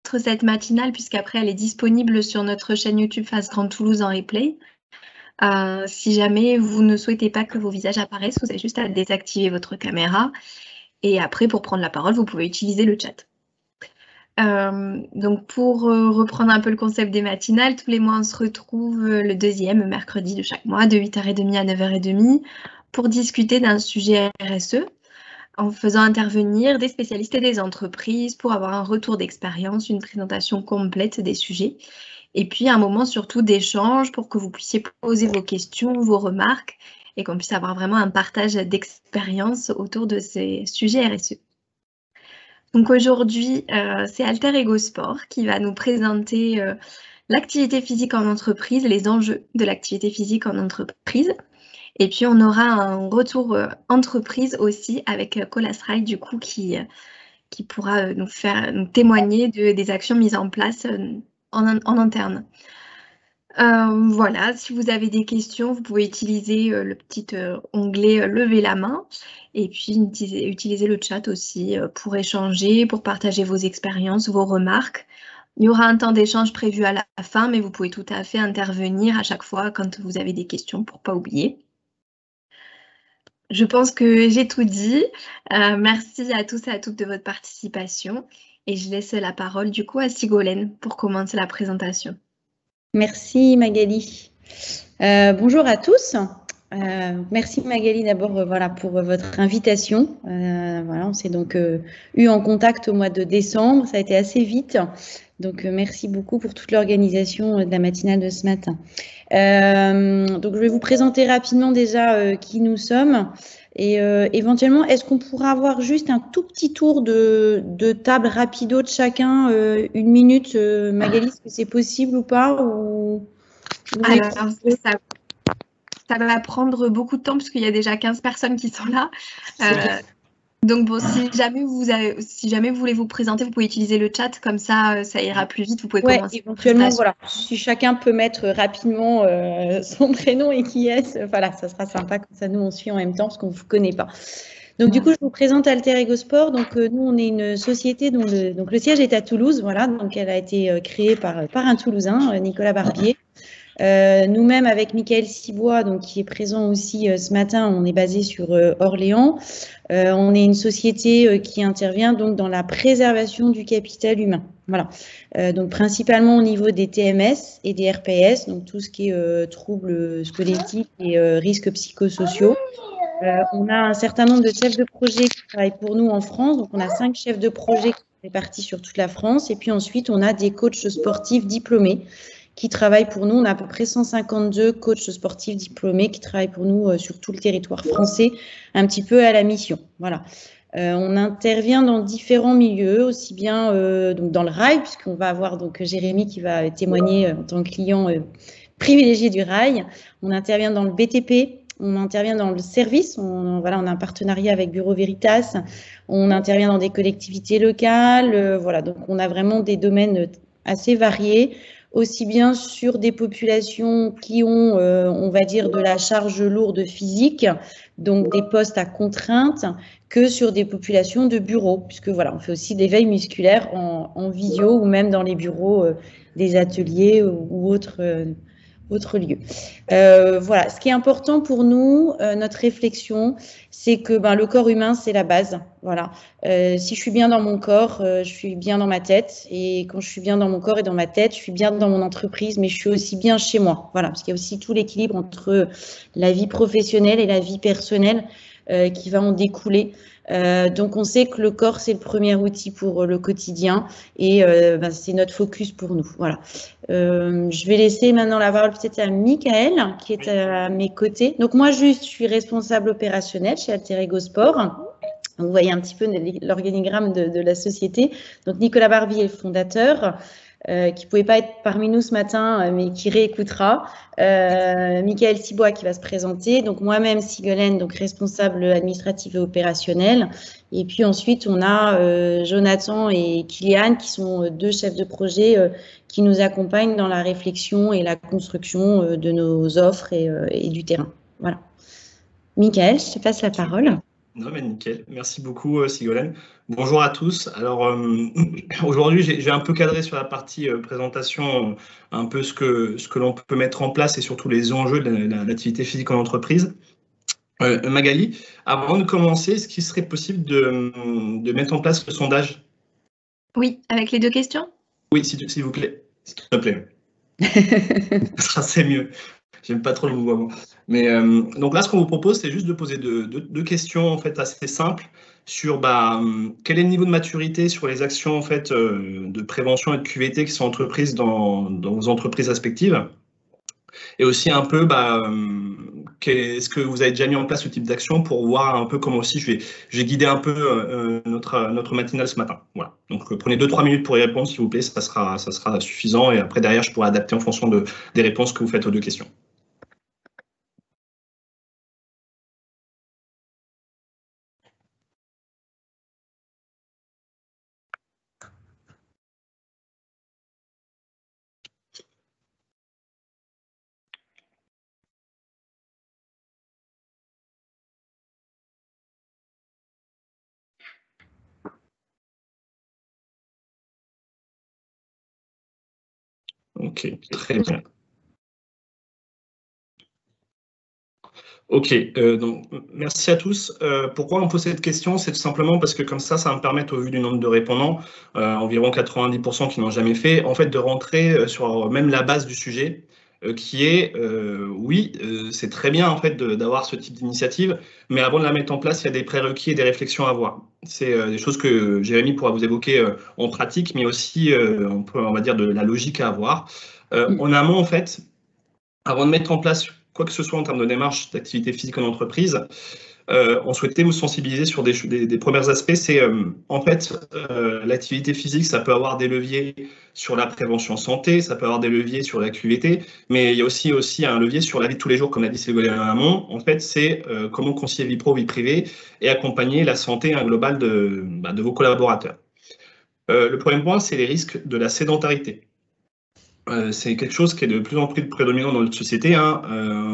j'enregistre cette matinale puisqu'après elle est disponible sur notre chaîne YouTube Face Grand Toulouse en replay. Si jamais vous ne souhaitez pas que vos visages apparaissent, vous avez juste à désactiver votre caméra. Et après, pour prendre la parole, vous pouvez utiliser le chat. Donc pour reprendre un peu le concept des matinales, tous les mois on se retrouve le deuxième mercredi de chaque mois de 8h30 à 9h30 pour discuter d'un sujet RSE en faisant intervenir des spécialistes et des entreprises pour avoir un retour d'expérience, une présentation complète des sujets et puis un moment surtout d'échange pour que vous puissiez poser vos questions, vos remarques et qu'on puisse avoir vraiment un partage d'expérience autour de ces sujets RSE. Donc aujourd'hui, c'est Alter Ego Sport qui va nous présenter l'activité physique en entreprise, les enjeux de l'activité physique en entreprise. Et puis on aura un retour entreprise aussi avec Colas Rail du coup qui pourra nous témoigner des actions mises en place en interne. Voilà, si vous avez des questions, vous pouvez utiliser le petit onglet lever la main et puis utiliser le chat aussi pour échanger, pour partager vos expériences, vos remarques. Il y aura un temps d'échange prévu à la fin, mais vous pouvez tout à fait intervenir à chaque fois quand vous avez des questions pour ne pas oublier. Je pense que j'ai tout dit. Merci à tous et à toutes de votre participation et je laisse la parole du coup à Sigolène pour commencer la présentation. Merci Magali. Bonjour à tous. Merci Magali d'abord pour votre invitation. On s'est donc eu en contact au mois de décembre. Ça a été assez vite. Donc merci beaucoup pour toute l'organisation de la matinale de ce matin. Donc je vais vous présenter rapidement déjà qui nous sommes. Et éventuellement, est-ce qu'on pourra avoir juste un tout petit tour de table rapido de chacun, 1 minute, Magali, est-ce que c'est possible ou pas Alors, ça va prendre beaucoup de temps parce qu'il y a déjà 15 personnes qui sont là. Donc bon, si jamais vous voulez vous présenter, vous pouvez utiliser le chat, comme ça, ça ira plus vite. Vous pouvez commencer. Éventuellement, voilà. Si chacun peut mettre rapidement son prénom et qui est, voilà, ça sera sympa. Comme ça, nous, on suit en même temps parce qu'on ne vous connaît pas. Donc, du coup, je vous présente Alter Ego Sport. Donc, nous, on est une société dont le siège est à Toulouse. Voilà, donc elle a été créée par un Toulousain, Nicolas Barbier. Nous-mêmes, avec Michael Sibois, donc, qui est présent aussi ce matin, on est basé sur Orléans. On est une société qui intervient donc dans la préservation du capital humain. Voilà. Donc principalement au niveau des TMS et des RPS, donc tout ce qui est troubles squelettiques et risques psychosociaux. On a un certain nombre de chefs de projet qui travaillent pour nous en France. Donc on a 5 chefs de projet qui sont répartis sur toute la France. Et puis ensuite, on a des coachs sportifs diplômés qui travaillent pour nous. On a à peu près 152 coachs sportifs diplômés qui travaillent pour nous sur tout le territoire français, un petit peu à la mission. Voilà. On intervient dans différents milieux, aussi bien donc dans le rail, puisqu'on va avoir donc Jérémy qui va témoigner en tant que client privilégié du rail. On intervient dans le BTP, on intervient dans le service. On a un partenariat avec Bureau Veritas. On intervient dans des collectivités locales. Voilà, donc on a vraiment des domaines assez variés, aussi bien sur des populations qui ont, on va dire, de la charge lourde physique, donc des postes à contrainte, que sur des populations de bureaux, puisque voilà, on fait aussi des veilles musculaires en visio ou même dans les bureaux des ateliers ou autres lieux. Voilà, ce qui est important pour nous, notre réflexion, c'est que le corps humain, c'est la base. Voilà. Si je suis bien dans mon corps, je suis bien dans ma tête. Et quand je suis bien dans mon corps et dans ma tête, je suis bien dans mon entreprise, mais je suis aussi bien chez moi. Voilà, parce qu'il y a aussi tout l'équilibre entre la vie professionnelle et la vie personnelle qui va en découler. Donc, on sait que le corps, c'est le premier outil pour le quotidien et c'est notre focus pour nous. Voilà. Je vais laisser maintenant la parole peut-être à Michael, qui est à mes côtés. Donc, moi, je suis responsable opérationnelle chez Alter Ego Sport. Vous voyez un petit peu l'organigramme de la société. Donc, Nicolas Barbier est le fondateur. Qui ne pouvait pas être parmi nous ce matin, mais qui réécoutera. Michael Sibois qui va se présenter. Donc moi-même, Sigolène, donc responsable administratif et opérationnel. Et puis ensuite, on a Jonathan et Kylian qui sont 2 chefs de projet qui nous accompagnent dans la réflexion et la construction de nos offres et du terrain. Voilà. Michael, je te passe la parole. Non, mais nickel. Merci beaucoup, Sigolène. Bonjour à tous. Alors, aujourd'hui, j'ai un peu cadré sur la partie présentation, un peu ce que l'on peut mettre en place et surtout les enjeux de l'activité physique en entreprise. Magali, avant de commencer, est-ce qu'il serait possible de mettre en place le sondage? Oui, avec les 2 questions? Oui, s'il vous plaît. S'il te plaît. C'est mieux. J'aime pas trop le mouvement. Mais donc là, ce qu'on vous propose, c'est juste de poser deux questions en fait assez simples sur quel est le niveau de maturité sur les actions en fait de prévention et de QVT qui sont entreprises dans vos entreprises respectives, et aussi un peu est-ce que vous avez déjà mis en place ce type d'action pour voir un peu comment aussi je vais guider un peu notre matinale ce matin. Voilà. Donc prenez 2-3 minutes pour y répondre, s'il vous plaît, ça sera suffisant, et après derrière je pourrai adapter en fonction des réponses que vous faites aux deux questions. Ok, très bien. Ok, donc merci à tous. Pourquoi on pose cette question? C'est tout simplement parce que comme ça va me permettre, au vu du nombre de répondants, environ 90% qui n'ont jamais fait, en fait, de rentrer sur même la base du sujet, qui est, oui, c'est très bien en fait d'avoir ce type d'initiative, mais avant de la mettre en place, il y a des prérequis et des réflexions à avoir. C'est des choses que Jérémy pourra vous évoquer en pratique, mais aussi, on va dire, de la logique à avoir. En amont, en fait, avant de mettre en place quoi que ce soit en termes de démarche d'activité physique en entreprise, on souhaitait vous sensibiliser sur des premiers aspects. C'est en fait l'activité physique, ça peut avoir des leviers sur la prévention santé, ça peut avoir des leviers sur la QVT, mais il y a aussi un levier sur la vie de tous les jours, comme l'a dit Ségolène en amont. En fait, c'est comment concilier vie pro, vie privée et accompagner la santé globale de vos collaborateurs. Le premier point, c'est les risques de la sédentarité. C'est quelque chose qui est de plus en plus prédominant dans notre société, hein.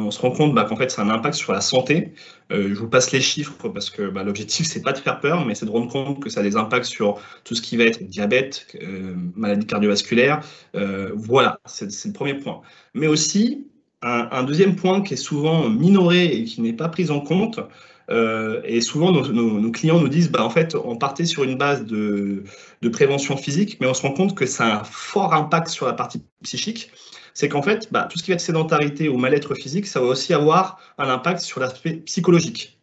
On se rend compte qu'en fait, ça a un impact sur la santé. Je vous passe les chiffres parce que l'objectif, c'est pas de faire peur, mais c'est de rendre compte que ça a des impacts sur tout ce qui va être diabète, maladie cardiovasculaire. Voilà, c'est le premier point. Mais aussi, un deuxième point qui est souvent minoré et qui n'est pas pris en compte, et souvent nos clients nous disent, en fait, on partait sur une base de prévention physique, mais on se rend compte que ça a un fort impact sur la partie psychique. C'est qu'en fait, tout ce qui va être sédentarité ou mal-être physique, ça va aussi avoir un impact sur l'aspect psychologique.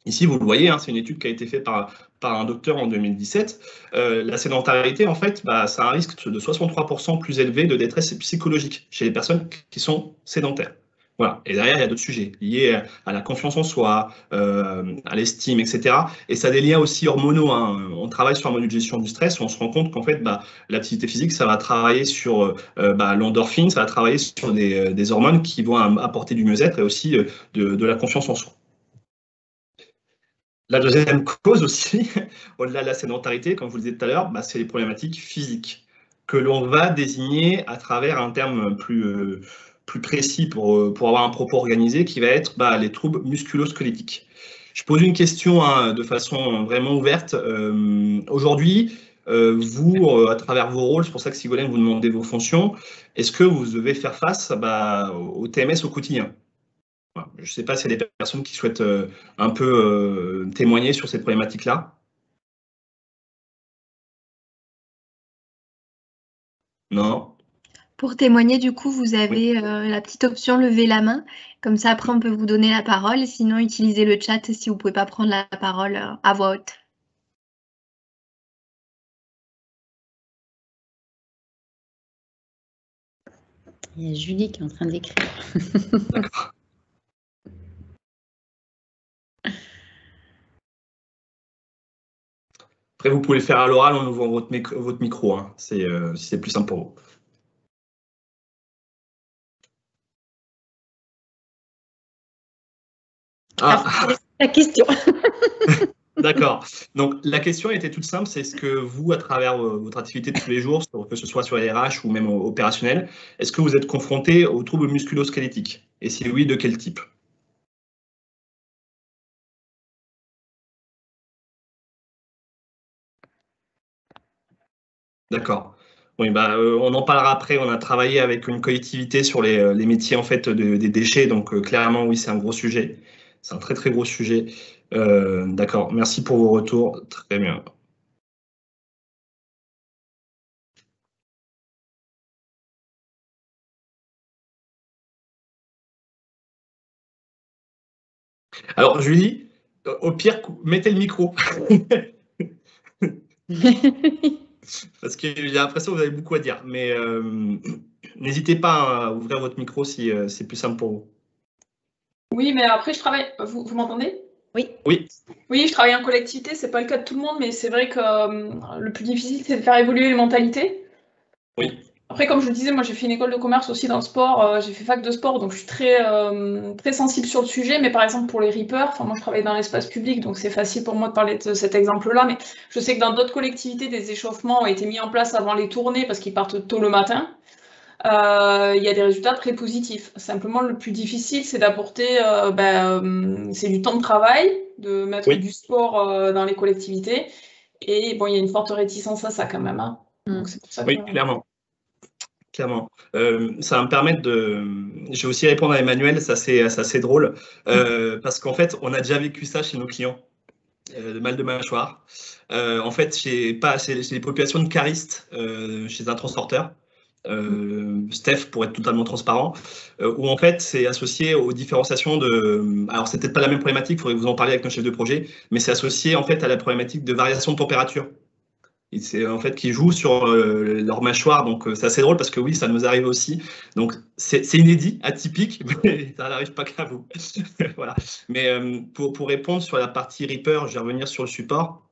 Ici, vous le voyez, hein, c'est une étude qui a été faite par un docteur en 2017. La sédentarité, en fait, ça a un risque de 63% plus élevé de détresse psychologique chez les personnes qui sont sédentaires. Voilà. Et derrière, il y a d'autres sujets liés à la confiance en soi, à l'estime, etc. Et ça a des liens aussi hormonaux, hein. On travaille sur un module de gestion du stress, on se rend compte qu'en fait, l'activité physique, ça va travailler sur l'endorphine, ça va travailler sur des hormones qui vont apporter du mieux-être et aussi de la confiance en soi. La deuxième cause aussi, au-delà de la sédentarité, comme je vous le disais tout à l'heure, c'est les problématiques physiques que l'on va désigner à travers un terme plus précis pour avoir un propos organisé, qui va être les troubles musculo-squelettiques. Je pose une question de façon vraiment ouverte. Aujourd'hui, vous, à travers vos rôles, c'est pour ça que Sigolène vous demandez vos fonctions, est-ce que vous devez faire face au TMS au quotidien? Je ne sais pas s'il y a des personnes qui souhaitent un peu témoigner sur cette problématique-là. Non? Pour témoigner, du coup, vous Oui. avez la petite option lever la main. Comme ça, après, on peut vous donner la parole. Sinon, utilisez le chat si vous ne pouvez pas prendre la parole à voix haute. Il y a Julie qui est en train d'écrire. D'accord. Après, vous pouvez le faire à l'oral en ouvrant votre micro, hein, si c'est plus simple pour vous. La question. D'accord. Donc, la question était toute simple, c'est est-ce que vous, à travers votre activité de tous les jours, que ce soit sur les RH ou même opérationnel, est-ce que vous êtes confronté aux troubles musculo-squelettiques? Et si oui, de quel type? D'accord. Oui, on en parlera après. On a travaillé avec une collectivité sur les métiers en fait des déchets. Donc clairement, oui, c'est un gros sujet. C'est un très très gros sujet. D'accord. Merci pour vos retours. Très bien. Alors, Julie, au pire, mettez le micro. Parce que j'ai l'impression que vous avez beaucoup à dire. Mais n'hésitez pas à ouvrir votre micro si c'est plus simple pour vous. Oui, mais après, je travaille. Vous m'entendez? Oui. Oui. Oui, je travaille en collectivité. C'est pas le cas de tout le monde, mais c'est vrai que le plus difficile, c'est de faire évoluer les mentalités. Oui. Après, comme je le disais, moi j'ai fait une école de commerce aussi dans le sport, j'ai fait fac de sport, donc je suis très, très sensible sur le sujet. Mais par exemple, pour les reapers, moi je travaille dans l'espace public, donc c'est facile pour moi de parler de cet exemple-là. Mais je sais que dans d'autres collectivités, des échauffements ont été mis en place avant les tournées parce qu'ils partent tôt le matin. Il y a des résultats très positifs. Simplement, le plus difficile, c'est d'apporter, c'est du temps de travail, de mettre du sport dans les collectivités. Et bon, il y a une forte réticence à ça quand même. Hein. Donc, c'est pour ça que... Oui, clairement. Clairement. Ça va me permettre de... Je vais aussi répondre à Emmanuel, ça c'est assez drôle, parce qu'en fait, on a déjà vécu ça chez nos clients, le mal de mâchoire. En fait, chez les populations de caristes, chez un transporteur, Steph, pour être totalement transparent, où en fait, c'est associé aux différenciations de... Alors, c'est peut-être pas la même problématique, il faudrait que vous en parliez avec nos chefs de projet, mais c'est associé en fait à la problématique de variation de température. C'est en fait qui jouent sur leur mâchoire, donc c'est assez drôle parce que oui, ça nous arrive aussi. Donc c'est inédit, atypique, mais ça n'arrive pas qu'à vous. Voilà. Mais pour répondre sur la partie Reaper, je vais revenir sur le support.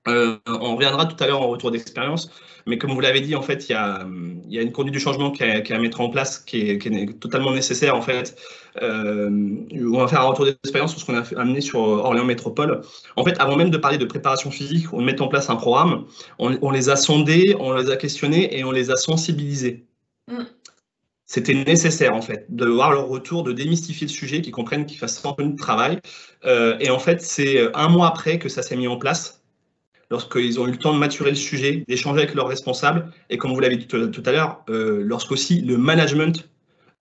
On reviendra tout à l'heure en retour d'expérience, mais comme vous l'avez dit, en fait, il y a une conduite du changement qui est à mettre en place, qui est totalement nécessaire, en fait. On va faire un retour d'expérience sur ce qu'on a amené sur Orléans Métropole. En fait, avant même de parler de préparation physique, on met en place un programme, on les a sondés, on les a questionnés et on les a sensibilisés. C'était nécessaire, en fait, de voir leur retour, de démystifier le sujet, qu'ils comprennent, qu'ils fassent un peu de travail. Et en fait, c'est un mois après que ça s'est mis en place, lorsqu'ils ont eu le temps de maturer le sujet, d'échanger avec leurs responsables, et comme vous l'avez dit tout à l'heure, lorsqu'aussi le management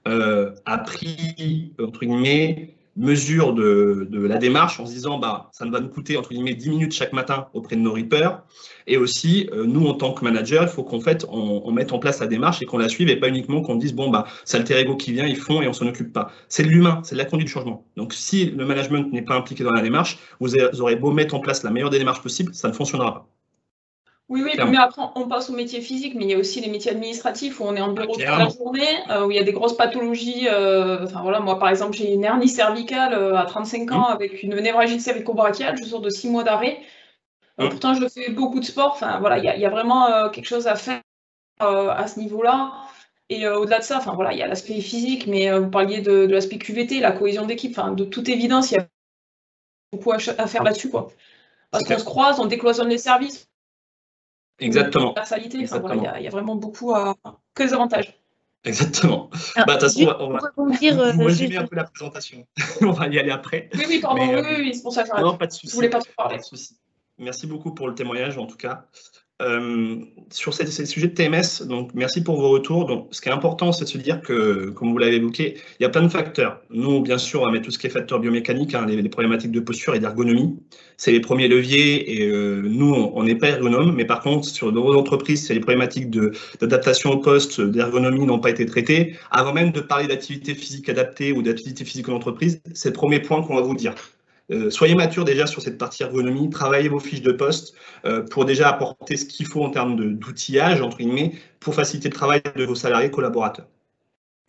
a pris, entre guillemets, mesure de la démarche en se disant, ça va nous coûter, entre guillemets, 10 minutes chaque matin auprès de nos reapers, et aussi, nous, en tant que manager, il faut qu'en fait, on mette en place la démarche et qu'on la suive, et pas uniquement qu'on dise, c'est Alter Ego qui vient, ils font, et on s'en occupe pas. C'est de l'humain, c'est de la conduite du changement. Donc, si le management n'est pas impliqué dans la démarche, vous aurez beau mettre en place la meilleure des démarches possibles, ça ne fonctionnera pas. Oui, mais après, on passe aux métiers physiques, mais il y a aussi les métiers administratifs où on est en bureau toute la journée, où il y a des grosses pathologies. Moi, par exemple, j'ai une hernie cervicale à 35 ans avec une névralgie cervico-brachiale, je sors de 6 mois d'arrêt. Pourtant, je fais beaucoup de sport. Il y a vraiment quelque chose à faire à ce niveau-là. Et au-delà de ça, il y a l'aspect physique, mais vous parliez de l'aspect QVT, la cohésion d'équipe. De toute évidence, il y a beaucoup à faire là-dessus, quoi. Parce qu'on se croise, on décloisonne les services. Exactement. Il y a vraiment beaucoup que des avantages. Exactement. De toute façon, on va résumer un peu la présentation. On va y aller après. Oui, pardon, oui, c'est pour ça que j'arrête. Non, pas de souci. Je voulais pas trop parler. Pas de souci. Merci beaucoup pour le témoignage, en tout cas. Sur ces sujets de TMS, donc merci pour vos retours. Donc, ce qui est important, c'est de se dire que, comme vous l'avez évoqué, il y a plein de facteurs. Nous, bien sûr, on va mettre tout ce qui est facteurs biomécaniques, les problématiques de posture et d'ergonomie. C'est les premiers leviers et nous, on n'est pas ergonome, mais par contre, sur nos entreprises, c'est les problématiques d'adaptation au poste, d'ergonomie n'ont pas été traitées. Avant même de parler d'activité physique adaptée ou d'activité physique en entreprise, c'est le premier point qu'on va vous dire. Soyez mature déjà sur cette partie ergonomie, travaillez vos fiches de poste pour déjà apporter ce qu'il faut en termes d'outillage, entre guillemets, pour faciliter le travail de vos salariés collaborateurs.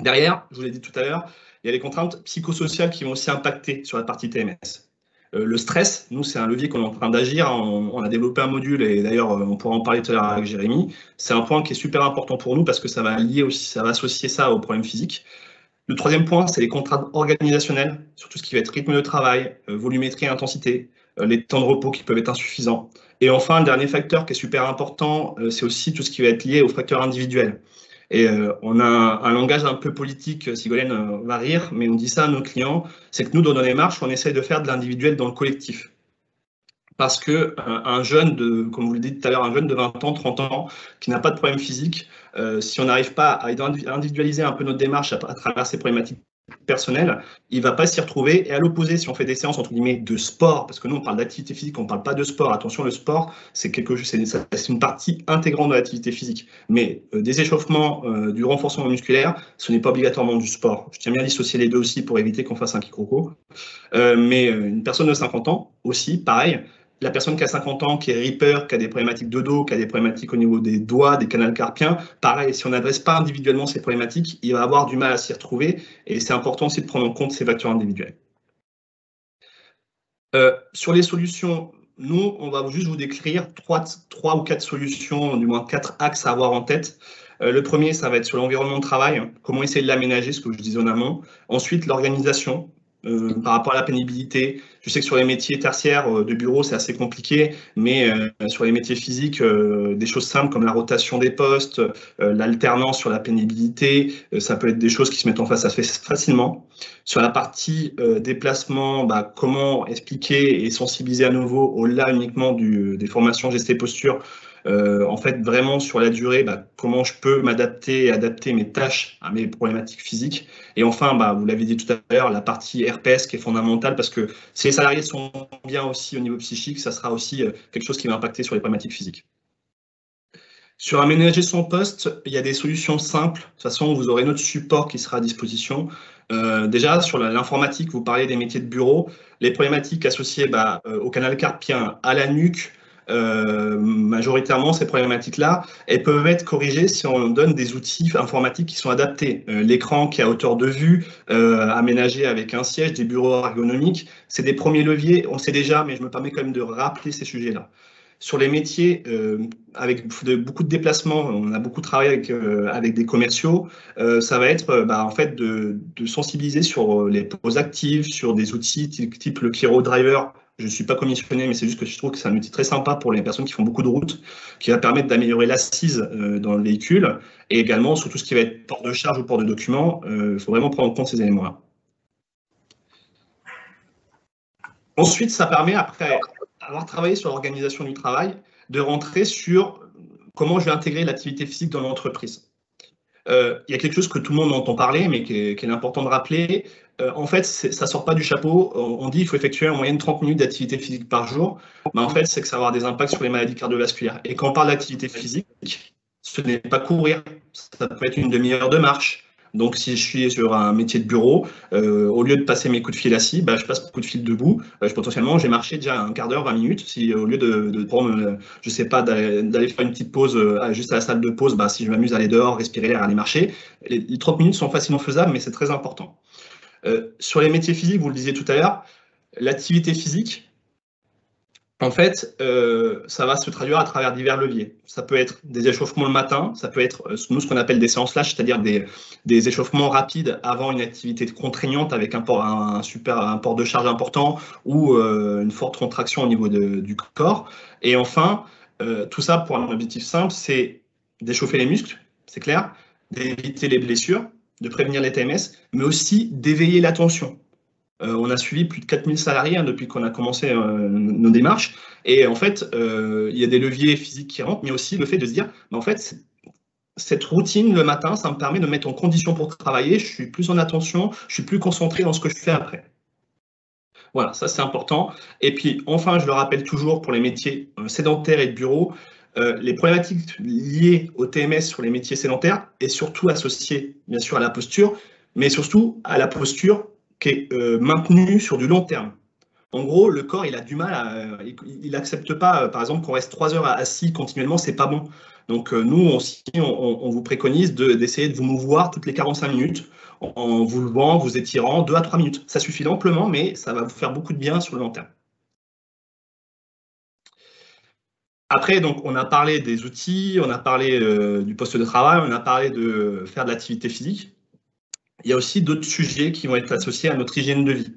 Derrière, je vous l'ai dit tout à l'heure, il y a les contraintes psychosociales qui vont aussi impacter sur la partie TMS. Le stress, nous, c'est un levier qu'on est en train d'agir. On a développé un module et d'ailleurs, on pourra en parler tout à l'heure avec Jérémy. C'est un point qui est super important pour nous parce que ça va lier aussi, ça va associer ça aux problèmes physiques. Le troisième point, c'est les contraintes organisationnelles, sur tout ce qui va être rythme de travail, volumétrie et intensité, les temps de repos qui peuvent être insuffisants. Et enfin, le dernier facteur qui est super important, c'est aussi tout ce qui va être lié aux facteurs individuels. Et on a un langage un peu politique, Sigolène va rire, mais on dit ça à nos clients, c'est que nous, dans nos démarches, on essaie de faire de l'individuel dans le collectif. Parce que un jeune comme vous le dites tout à l'heure, un jeune de 20 ans, 30 ans, qui n'a pas de problème physique, si on n'arrive pas à individualiser un peu notre démarche à travers ses problématiques personnelles, il ne va pas s'y retrouver. Et à l'opposé, si on fait des séances entre guillemets de sport, parce que nous on parle d'activité physique, on ne parle pas de sport. Attention, le sport, c'est une partie intégrante de l'activité physique. Mais des échauffements, du renforcement musculaire, ce n'est pas obligatoirement du sport. Je tiens bien à dissocier les deux aussi pour éviter qu'on fasse un quiproquo. Mais une personne de 50 ans aussi, pareil. La personne qui a 50 ans, qui est Reaper, qui a des problématiques de dos, qui a des problématiques au niveau des doigts, des canaux carpiens, pareil, si on n'adresse pas individuellement ces problématiques, il va avoir du mal à s'y retrouver. Et c'est important aussi de prendre en compte ces facteurs individuels. Sur les solutions, nous, on va juste vous décrire trois ou quatre solutions, du moins 4 axes à avoir en tête. Le premier, ça va être sur l'environnement de travail, comment essayer de l'aménager, ce que je disais en amont. Ensuite, l'organisation. Par rapport à la pénibilité, je sais que sur les métiers tertiaires de bureau, c'est assez compliqué, mais sur les métiers physiques, des choses simples comme la rotation des postes, l'alternance sur la pénibilité, ça peut être des choses qui se mettent en face assez facilement. Sur la partie déplacement, comment expliquer et sensibiliser à nouveau, au-delà uniquement des formations gestes et posture, en fait, vraiment sur la durée, comment je peux m'adapter et adapter mes tâches à mes problématiques physiques. Et enfin, vous l'avez dit tout à l'heure, la partie RPS qui est fondamentale parce que si les salariés sont bien aussi au niveau psychique, ça sera aussi quelque chose qui va impacter sur les problématiques physiques. Sur aménager son poste, il y a des solutions simples. De toute façon, vous aurez notre support qui sera à disposition. Déjà, sur l'informatique, vous parlez des métiers de bureau. Les problématiques associées au canal carpien, à la nuque, majoritairement, ces problématiques-là, elles peuvent être corrigées si on donne des outils informatiques qui sont adaptés. L'écran qui est à hauteur de vue, aménagé avec un siège, des bureaux ergonomiques, c'est des premiers leviers, on sait déjà, mais je me permets quand même de rappeler ces sujets-là. Sur les métiers avec beaucoup de déplacements, on a beaucoup travaillé avec des commerciaux, ça va être en fait de sensibiliser sur les pauses actives, sur des outils type le Kiro Driver. Je ne suis pas commissionné, mais c'est juste que je trouve que c'est un outil très sympa pour les personnes qui font beaucoup de route, qui va permettre d'améliorer l'assise dans le véhicule, et également sur tout ce qui va être port de charge ou port de documents, il faut vraiment prendre en compte ces éléments-là. Ensuite, ça permet, après avoir travaillé sur l'organisation du travail, de rentrer sur comment je vais intégrer l'activité physique dans l'entreprise. Il y a quelque chose que tout le monde entend parler, mais qui est important de rappeler. En fait, ça ne sort pas du chapeau. On dit qu'il faut effectuer en moyenne 30 minutes d'activité physique par jour. Mais en fait, c'est que ça va avoir des impacts sur les maladies cardiovasculaires. Et quand on parle d'activité physique, ce n'est pas courir. Ça peut être une demi-heure de marche. Donc, si je suis sur un métier de bureau, au lieu de passer mes coups de fil assis, je passe mes coups de fil debout. Potentiellement, j'ai marché déjà un quart d'heure, 20 minutes. Si au lieu de prendre, je sais pas, d'aller faire une petite pause juste à la salle de pause, si je m'amuse à aller dehors, respirer l'air, aller marcher, les 30 minutes sont facilement faisables, mais c'est très important. Sur les métiers physiques, vous le disiez tout à l'heure, l'activité physique, en fait, ça va se traduire à travers divers leviers. Ça peut être des échauffements le matin, ça peut être nous ce qu'on appelle des séances flash, c'est-à-dire des échauffements rapides avant une activité contraignante avec un port de charge important ou une forte contraction au niveau du corps. Et enfin, tout ça pour un objectif simple, c'est d'échauffer les muscles, c'est clair, d'éviter les blessures, de prévenir les TMS, mais aussi d'éveiller l'attention. On a suivi plus de 4000 salariés depuis qu'on a commencé nos démarches. Et en fait, il y a des leviers physiques qui rentrent, mais aussi le fait de se dire, en fait, cette routine le matin, ça me permet de me mettre en condition pour travailler, je suis plus en attention, je suis plus concentré dans ce que je fais après. Voilà, ça c'est important. Et puis enfin, je le rappelle toujours pour les métiers sédentaires et de bureau, les problématiques liées au TMS sur les métiers sédentaires et surtout associées bien sûr à la posture, mais surtout à la posture qui est maintenue sur du long terme. En gros, le corps, il a du mal, il n'accepte pas, par exemple, qu'on reste 3 heures assis continuellement, c'est pas bon. Donc nous aussi, on vous préconise d'essayer de vous mouvoir toutes les 45 minutes en vous levant, vous étirant 2 à 3 minutes. Ça suffit amplement, mais ça va vous faire beaucoup de bien sur le long terme. Après, donc, on a parlé des outils, on a parlé du poste de travail, on a parlé de faire de l'activité physique. Il y a aussi d'autres sujets qui vont être associés à notre hygiène de vie.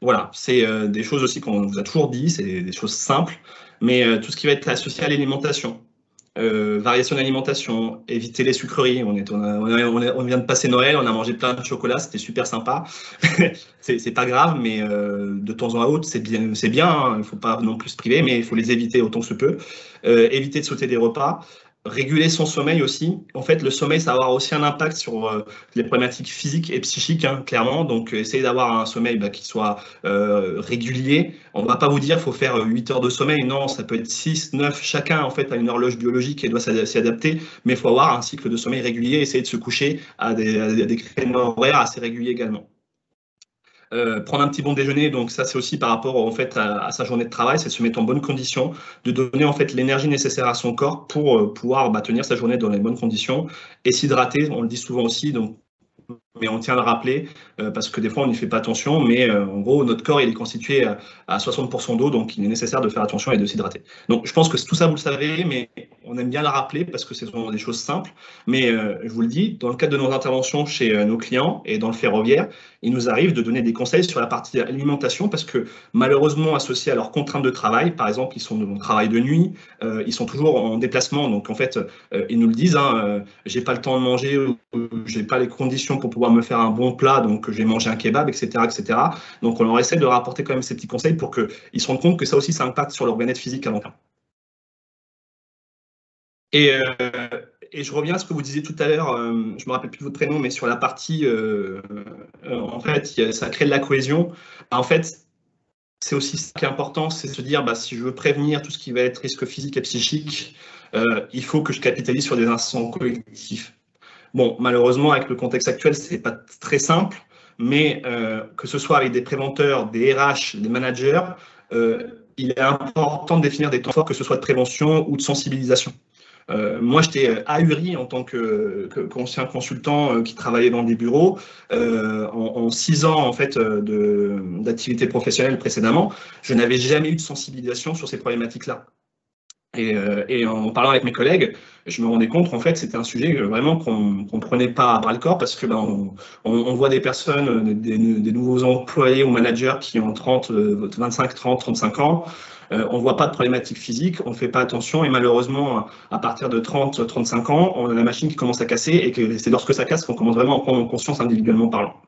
Voilà, c'est des choses aussi qu'on vous a toujours dit, c'est des choses simples, mais tout ce qui va être associé à l'alimentation. variation d'alimentation, éviter les sucreries. On vient de passer Noël, on a mangé plein de chocolat, c'était super sympa. c'est pas grave, mais de temps en temps, c'est bien, hein, il ne faut pas non plus se priver, mais il faut les éviter autant que se peut. Éviter de sauter des repas. Réguler son sommeil aussi. En fait, le sommeil, ça va avoir aussi un impact sur les problématiques physiques et psychiques, hein, clairement. Donc, essayez d'avoir un sommeil qui soit régulier. On ne va pas vous dire qu'il faut faire 8 heures de sommeil. Non, ça peut être 6, 9. Chacun, en fait, a une horloge biologique et doit s'y adapter. Mais il faut avoir un cycle de sommeil régulier. Essayer de se coucher à des créneaux horaires assez réguliers également. Prendre un petit bon déjeuner, donc ça c'est aussi par rapport en fait à sa journée de travail, c'est se mettre en bonne condition, de donner en fait l'énergie nécessaire à son corps pour pouvoir tenir sa journée dans les bonnes conditions et s'hydrater. On le dit souvent aussi, donc, mais on tient à le rappeler parce que des fois on n'y fait pas attention, mais en gros notre corps il est constitué à 60% d'eau, donc il est nécessaire de faire attention et de s'hydrater. Donc je pense que tout ça vous le savez, mais on aime bien le rappeler parce que ce sont des choses simples, mais je vous le dis, dans le cadre de nos interventions chez nos clients et dans le ferroviaire, il nous arrive de donner des conseils sur la partie alimentation parce que malheureusement associés à leurs contraintes de travail, par exemple ils sont de travail de nuit, ils sont toujours en déplacement, donc en fait ils nous le disent, hein, j'ai pas le temps de manger, j'ai pas les conditions pour pouvoir me faire un bon plat, donc je vais manger un kebab, etc., etc. Donc on leur essaie de leur apporter quand même ces petits conseils pour qu'ils se rendent compte que ça aussi ça impacte sur leur bien-être physique à long terme. Et je reviens à ce que vous disiez tout à l'heure, je ne me rappelle plus de votre prénom, mais sur la partie, en fait, ça crée de la cohésion. En fait, c'est aussi ce qui est important, c'est se dire, si je veux prévenir tout ce qui va être risque physique et psychique, il faut que je capitalise sur des instants collectifs. Bon, malheureusement, avec le contexte actuel, ce n'est pas très simple, mais que ce soit avec des préventeurs, des RH, des managers, il est important de définir des temps forts, que ce soit de prévention ou de sensibilisation. Moi, j'étais ahuri en tant qu'ancien consultant qui travaillait dans des bureaux. En 6 ans en fait, d'activité professionnelle précédemment, je n'avais jamais eu de sensibilisation sur ces problématiques-là. Et en parlant avec mes collègues, je me rendais compte qu'en fait, c'était un sujet vraiment qu'on ne prenait pas à bras le corps parce que on voit des personnes, des nouveaux employés ou managers qui ont 25, 30, 35 ans. On ne voit pas de problématiques physiques, on ne fait pas attention et malheureusement, à partir de 30, 35 ans, on a la machine qui commence à casser et que c'est lorsque ça casse qu'on commence vraiment à prendre conscience individuellement parlant.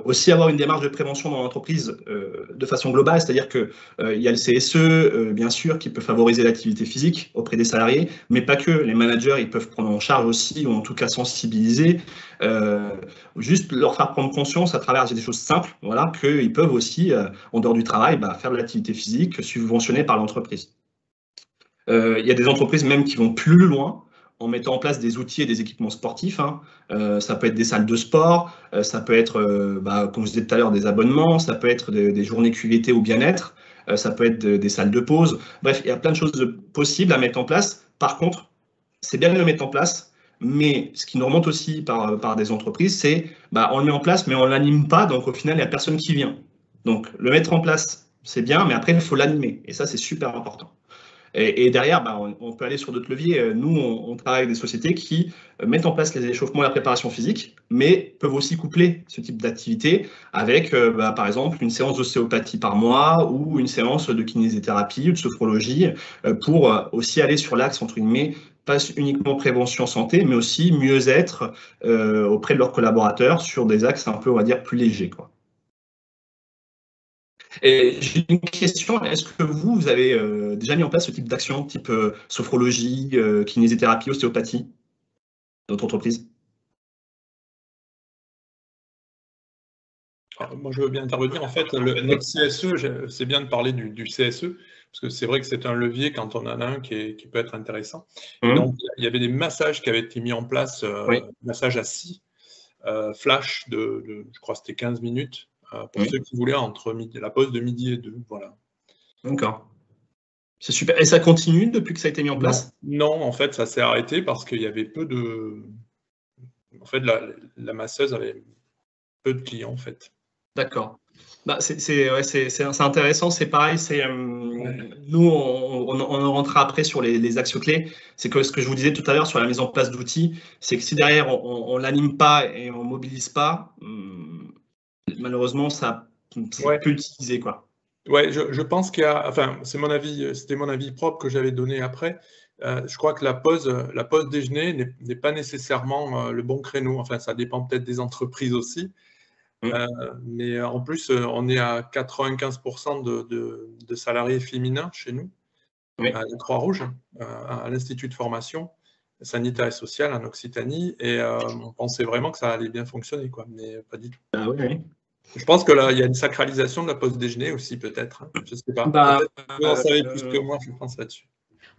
Aussi avoir une démarche de prévention dans l'entreprise de façon globale, c'est-à-dire qu'il y a le CSE, bien sûr, qui peut favoriser l'activité physique auprès des salariés, mais pas que. Les managers, ils peuvent prendre en charge aussi, ou en tout cas sensibiliser, juste leur faire prendre conscience à travers des choses simples, voilà, qu'ils peuvent aussi, en dehors du travail, faire de l'activité physique subventionnée par l'entreprise. Il y a des entreprises même qui vont plus loin, en mettant en place des outils et des équipements sportifs. Hein. Ça peut être des salles de sport, ça peut être, comme je disais tout à l'heure, des abonnements, ça peut être des journées QVT ou bien-être, ça peut être des salles de pause. Bref, il y a plein de choses possibles à mettre en place. Par contre, c'est bien de le mettre en place, mais ce qui nous remonte aussi par des entreprises, c'est on le met en place, mais on ne l'anime pas, donc au final, il n'y a personne qui vient. Donc, le mettre en place, c'est bien, mais après, il faut l'animer. Et ça, c'est super important. Et derrière, on peut aller sur d'autres leviers. Nous, on travaille avec des sociétés qui mettent en place les échauffements et la préparation physique, mais peuvent aussi coupler ce type d'activité avec, par exemple, une séance d'ostéopathie par mois ou une séance de kinésithérapie ou de sophrologie pour aussi aller sur l'axe, entre guillemets, pas uniquement prévention santé, mais aussi mieux-être auprès de leurs collaborateurs sur des axes un peu, on va dire, plus légers, quoi. Et j'ai une question, est-ce que vous avez déjà mis en place ce type d'action, type sophrologie, kinésithérapie, ostéopathie, dans votre entreprise? Alors, moi, je veux bien intervenir. En fait, notre CSE, c'est bien de parler du CSE, parce que c'est vrai que c'est un levier quand on en a un qui peut être intéressant. Et donc, il y avait des massages qui avaient été mis en place, massages assis, flash je crois que c'était 15 minutes, pour ceux qui voulaient entre la pause de midi et 2. Voilà. D'accord. C'est super. Et ça continue depuis que ça a été mis en place? Non, en fait, ça s'est arrêté parce qu'il y avait peu de... En fait, la masseuse avait peu de clients, en fait. D'accord. C'est intéressant, c'est pareil. Nous, on rentrera après sur les axes clés. C'est que ce que je vous disais tout à l'heure sur la mise en place d'outils, c'est que si derrière on l'anime pas et on mobilise pas, malheureusement, ça c'est plus utilisé, quoi. Ouais, je pense qu'il y a, enfin, c'était mon avis propre que j'avais donné après, je crois que la pause déjeuner n'est pas nécessairement le bon créneau. Enfin, ça dépend peut-être des entreprises aussi. Mais en plus, on est à 95% de salariés féminins chez nous, à la Croix-Rouge, à l'Institut de formation sanitaire et sociale en Occitanie. Et on pensait vraiment que ça allait bien fonctionner, quoi, mais pas du tout. Ah oui. Je pense que là, il y a une sacralisation de la pause déjeuner aussi, peut-être. Hein. Je ne sais pas. Peut-être que vous en savez plus que moi, je pense là-dessus.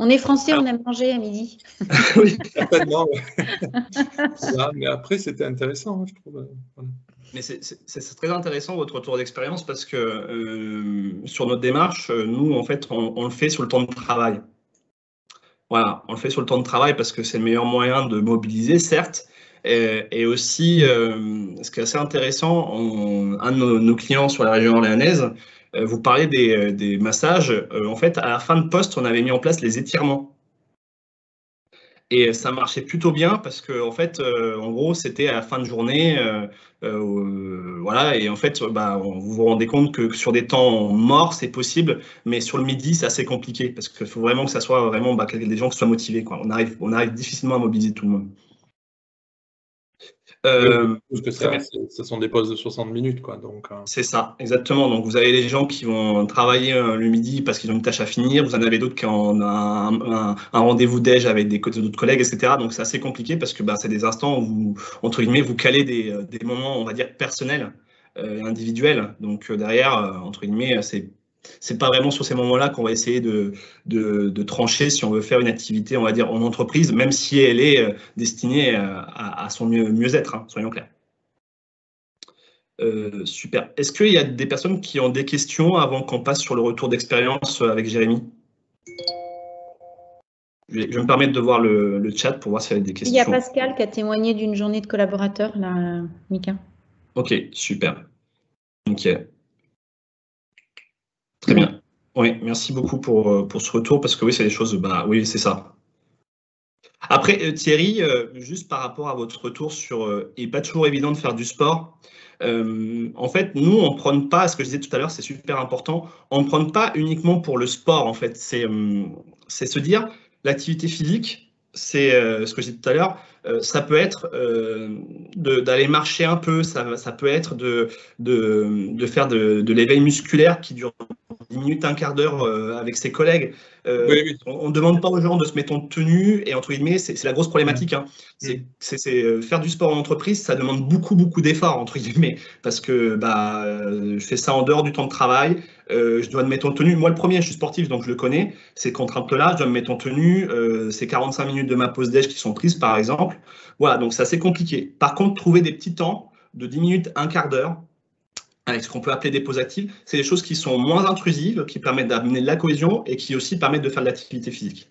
On est français, on aime manger à midi. Oui, certainement. Voilà, mais après, c'était intéressant, je trouve. Voilà. Mais c'est très intéressant votre retour d'expérience parce que sur notre démarche, nous, en fait, on le fait sur le temps de travail. Voilà, on le fait sur le temps de travail parce que c'est le meilleur moyen de mobiliser, certes. Et aussi, ce qui est assez intéressant, un de nos clients sur la région orléanaise, vous parlez des massages. En fait, à la fin de poste, on avait mis en place les étirements. Et ça marchait plutôt bien parce que, en fait, en gros, c'était à la fin de journée. Voilà, et en fait, vous vous rendez compte que sur des temps morts, c'est possible, mais sur le midi, c'est assez compliqué parce qu'il faut vraiment que ça soit vraiment des gens qui soient motivés, quoi. On arrive difficilement à mobiliser tout le monde. Parce que ce sont des pauses de 60 minutes, quoi. C'est ça, exactement. Donc, vous avez les gens qui vont travailler le midi parce qu'ils ont une tâche à finir. Vous en avez d'autres qui ont un rendez-vous déj avec d'autres collègues, etc. Donc, c'est assez compliqué parce que c'est des instants où vous, entre guillemets, vous calez des moments, on va dire, personnels, individuels. Donc, derrière, entre guillemets, c'est pas vraiment sur ces moments-là qu'on va essayer de trancher si on veut faire une activité, on va dire, en entreprise, même si elle est destinée à son mieux-être, hein, soyons clairs. Super. Est-ce qu'il y a des personnes qui ont des questions avant qu'on passe sur le retour d'expérience avec Jérémy? Je vais me permettre de voir le chat pour voir s'il y a des questions. Il y a Pascal qui a témoigné d'une journée de collaborateurs, là, Mika. Ok, super. Nickel. Très bien. Oui, merci beaucoup pour ce retour, parce que oui, c'est des choses, oui, c'est ça. Après, Thierry, juste par rapport à votre retour sur il n'est pas toujours évident de faire du sport. En fait, nous, on ne prône pas, ce que je disais tout à l'heure, c'est super important, on ne prône pas uniquement pour le sport, en fait. C'est se dire, l'activité physique, c'est ce que je disais tout à l'heure, ça peut être d'aller marcher un peu, ça peut être de faire de l'éveil musculaire qui dure 10 minutes, un quart d'heure avec ses collègues. Oui. On ne demande pas aux gens de se mettre en tenue, et entre guillemets, c'est la grosse problématique. Hein. C'est faire du sport en entreprise, ça demande beaucoup d'efforts, entre guillemets, parce que je fais ça en dehors du temps de travail, je dois me mettre en tenue. Moi, le premier, je suis sportif, donc je le connais, ces contraintes-là, je dois me mettre en tenue, c'est 45 minutes de ma pause déj qui sont prises, par exemple. Voilà, donc c'est assez compliqué. Par contre, trouver des petits temps de 10 minutes, un quart d'heure, avec ce qu'on peut appeler des pauses actives, c'est des choses qui sont moins intrusives, qui permettent d'amener de la cohésion et qui aussi permettent de faire de l'activité physique.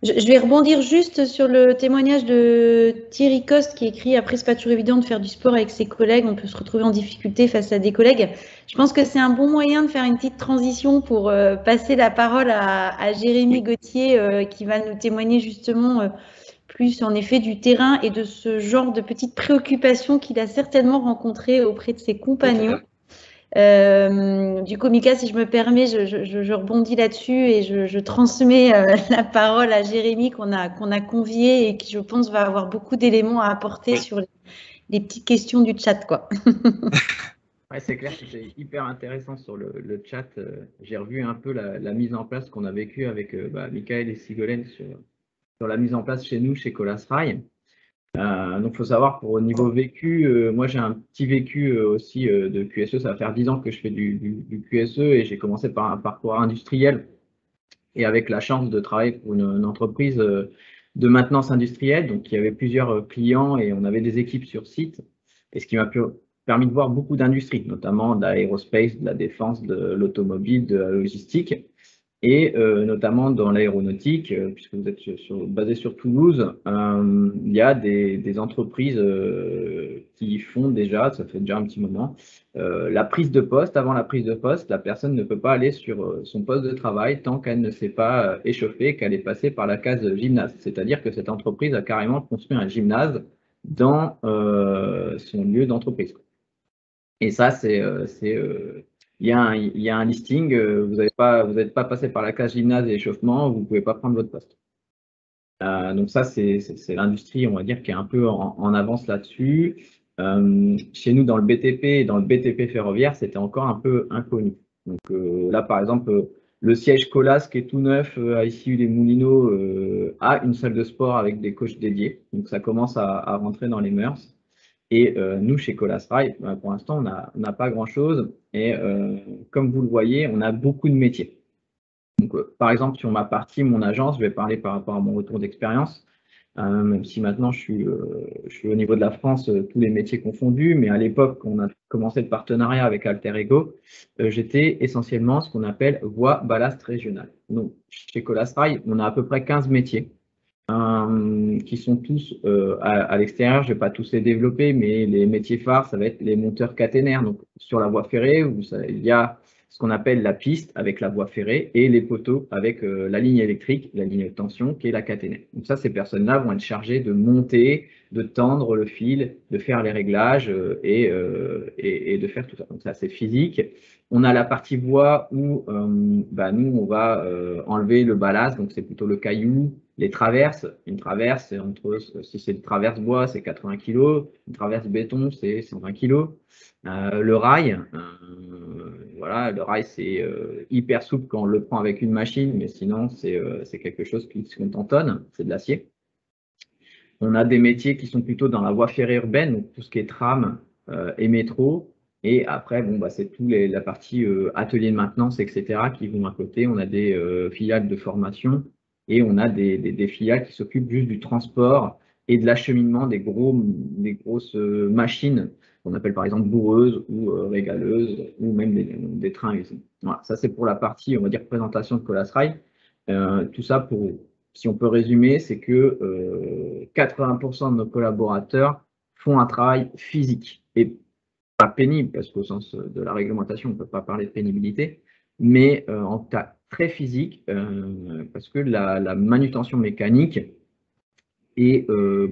Je vais rebondir juste sur le témoignage de Thierry Coste qui écrit « Après, c'est pas toujours évident de faire du sport avec ses collègues, on peut se retrouver en difficulté face à des collègues ». Je pense que c'est un bon moyen de faire une petite transition pour passer la parole à Jérémy Gauthier qui va nous témoigner justement plus en effet du terrain et de ce genre de petites préoccupations qu'il a certainement rencontrées auprès de ses compagnons. Du coup, Mika, si je me permets, je rebondis là-dessus et je transmets la parole à Jérémy qu'on a convié et qui, je pense, va avoir beaucoup d'éléments à apporter sur les petites questions du chat, quoi. Ouais, c'est clair que c'est hyper intéressant sur le chat. J'ai revu un peu la mise en place qu'on a vécue avec Michael et Sigolène sur la mise en place chez nous, chez Colas Rail. Donc, il faut savoir, pour au niveau vécu, moi, j'ai un petit vécu aussi de QSE. Ça va faire 10 ans que je fais du QSE et j'ai commencé par un parcours industriel et avec la chance de travailler pour une entreprise de maintenance industrielle. Donc, il y avait plusieurs clients et on avait des équipes sur site. Et ce qui m'a permis de voir beaucoup d'industries, notamment de l'aérospace, de la défense, de l'automobile, de la logistique. Et notamment dans l'aéronautique, puisque vous êtes basé sur Toulouse, il y a des entreprises qui font déjà, ça fait déjà un petit moment, la prise de poste. Avant la prise de poste, la personne ne peut pas aller sur son poste de travail tant qu'elle ne s'est pas échauffée, qu'elle est passée par la case gymnase. C'est-à-dire que cette entreprise a carrément construit un gymnase dans son lieu d'entreprise. Et ça, c'est il y a un listing, vous n'êtes pas passé par la case gymnase et échauffement, vous ne pouvez pas prendre votre poste. Donc ça, c'est l'industrie, on va dire, qui est un peu en avance là-dessus. Chez nous, dans le BTP et dans le BTP ferroviaire, c'était encore un peu inconnu. Donc là, par exemple, le siège Colas, qui est tout neuf à Issy-les-Moulineaux, a une salle de sport avec des coachs dédiés. Donc ça commence à rentrer dans les mœurs. Et nous, chez Colas Rail, pour l'instant, on n'a pas grand-chose. Et comme vous le voyez, on a beaucoup de métiers. Donc, par exemple, sur ma partie, mon agence, je vais parler par rapport à mon retour d'expérience, même si maintenant je suis au niveau de la France, tous les métiers confondus, mais à l'époque, quand on a commencé le partenariat avec Alter Ego, j'étais essentiellement ce qu'on appelle voie ballast régionale. Donc, chez Colas Rail, on a à peu près 15 métiers qui sont tous à l'extérieur. Je ne vais pas tous les développer, mais les métiers phares, ça va être les monteurs caténaires. Donc, sur la voie ferrée, il y a ce qu'on appelle la piste avec la voie ferrée et les poteaux avec la ligne électrique, la ligne de tension qui est la caténaire. Donc ça, ces personnes-là vont être chargées de monter, de tendre le fil, de faire les réglages et de faire tout ça. Donc ça, c'est physique. On a la partie voie où nous, on va enlever le ballast, donc c'est plutôt le caillou, les traverses. Une traverse, si c'est une traverse bois, c'est 80 kg. Une traverse béton, c'est 120 kg. Le rail, voilà, le rail, c'est hyper souple quand on le prend avec une machine, mais sinon, c'est quelque chose qui se compte en tonnes, c'est de l'acier. On a des métiers qui sont plutôt dans la voie ferrée urbaine, donc tout ce qui est tram et métro. Et après, c'est tout la partie atelier de maintenance, etc., qui vont à côté. On a des filiales de formation et on a des filiales qui s'occupent juste du transport et de l'acheminement des grosses machines qu'on appelle par exemple bourreuses ou régaleuses ou même des trains. Voilà, ça c'est pour la partie, on va dire, présentation de Colas Rail. Tout ça, si on peut résumer, c'est que 80% de nos collaborateurs font un travail physique et pas pénible, parce qu'au sens de la réglementation, on ne peut pas parler de pénibilité, mais en cas très physique, parce que la manutention mécanique est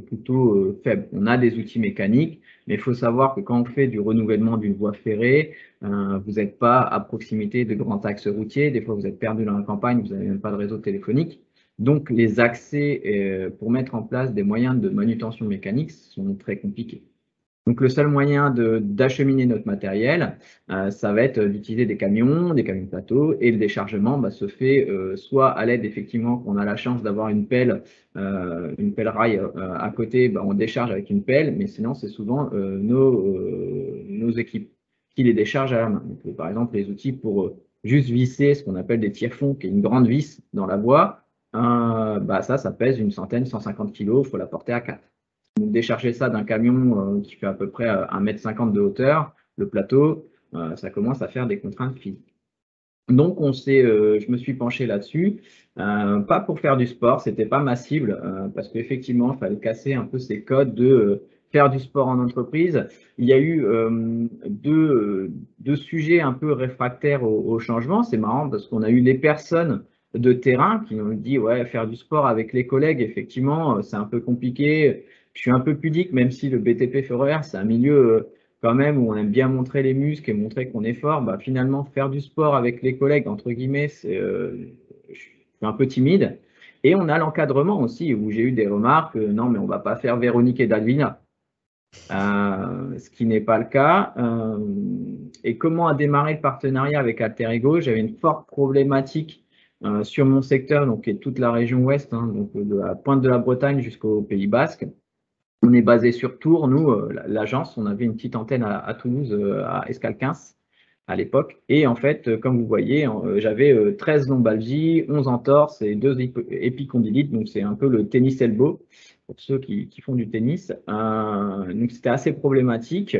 plutôt faible. On a des outils mécaniques, mais il faut savoir que quand on fait du renouvellement d'une voie ferrée, vous n'êtes pas à proximité de grands axes routiers. Des fois, vous êtes perdu dans la campagne, vous n'avez même pas de réseau téléphonique. Donc, les accès pour mettre en place des moyens de manutention mécanique sont très compliqués. Donc, le seul moyen d'acheminer notre matériel, ça va être d'utiliser des camions plateaux, et le déchargement se fait soit à l'aide, effectivement, qu'on a la chance d'avoir une pelle rail à côté, on décharge avec une pelle, mais sinon, c'est souvent nos équipes qui les déchargent à la main. Donc, par exemple, les outils pour juste visser ce qu'on appelle des tire-fonds, qui est une grande vis dans la voie, ça pèse une centaine, 150 kg, il faut la porter à 4. Donc, décharger ça d'un camion qui fait à peu près 1,50 m de hauteur, le plateau, ça commence à faire des contraintes physiques. Donc, je me suis penché là-dessus, pas pour faire du sport, c'était pas ma cible, parce qu'effectivement, il fallait casser un peu ces codes de faire du sport en entreprise. Il y a eu deux sujets un peu réfractaires au changement. C'est marrant parce qu'on a eu les personnes de terrain qui nous dit ouais, faire du sport avec les collègues, effectivement, c'est un peu compliqué. Je suis un peu pudique, même si le BTP ferroviaire, c'est un milieu quand même où on aime bien montrer les muscles et montrer qu'on est fort. Finalement, faire du sport avec les collègues, entre guillemets, je suis un peu timide. Et on a l'encadrement aussi, où j'ai eu des remarques, non, mais on ne va pas faire Véronique et Dalvina. Ce qui n'est pas le cas. Et comment a démarré le partenariat avec Alter Ego? J'avais une forte problématique sur mon secteur, donc qui est toute la région ouest, donc de la pointe de la Bretagne jusqu'au Pays Basque. On est basé sur Tours, nous, l'agence. On avait une petite antenne à Toulouse, à Escalquens, à l'époque. Et en fait, comme vous voyez, j'avais 13 lombalgies, 11 entorses et 2 épicondylites. Donc, c'est un peu le tennis elbow pour ceux qui font du tennis. Donc, c'était assez problématique.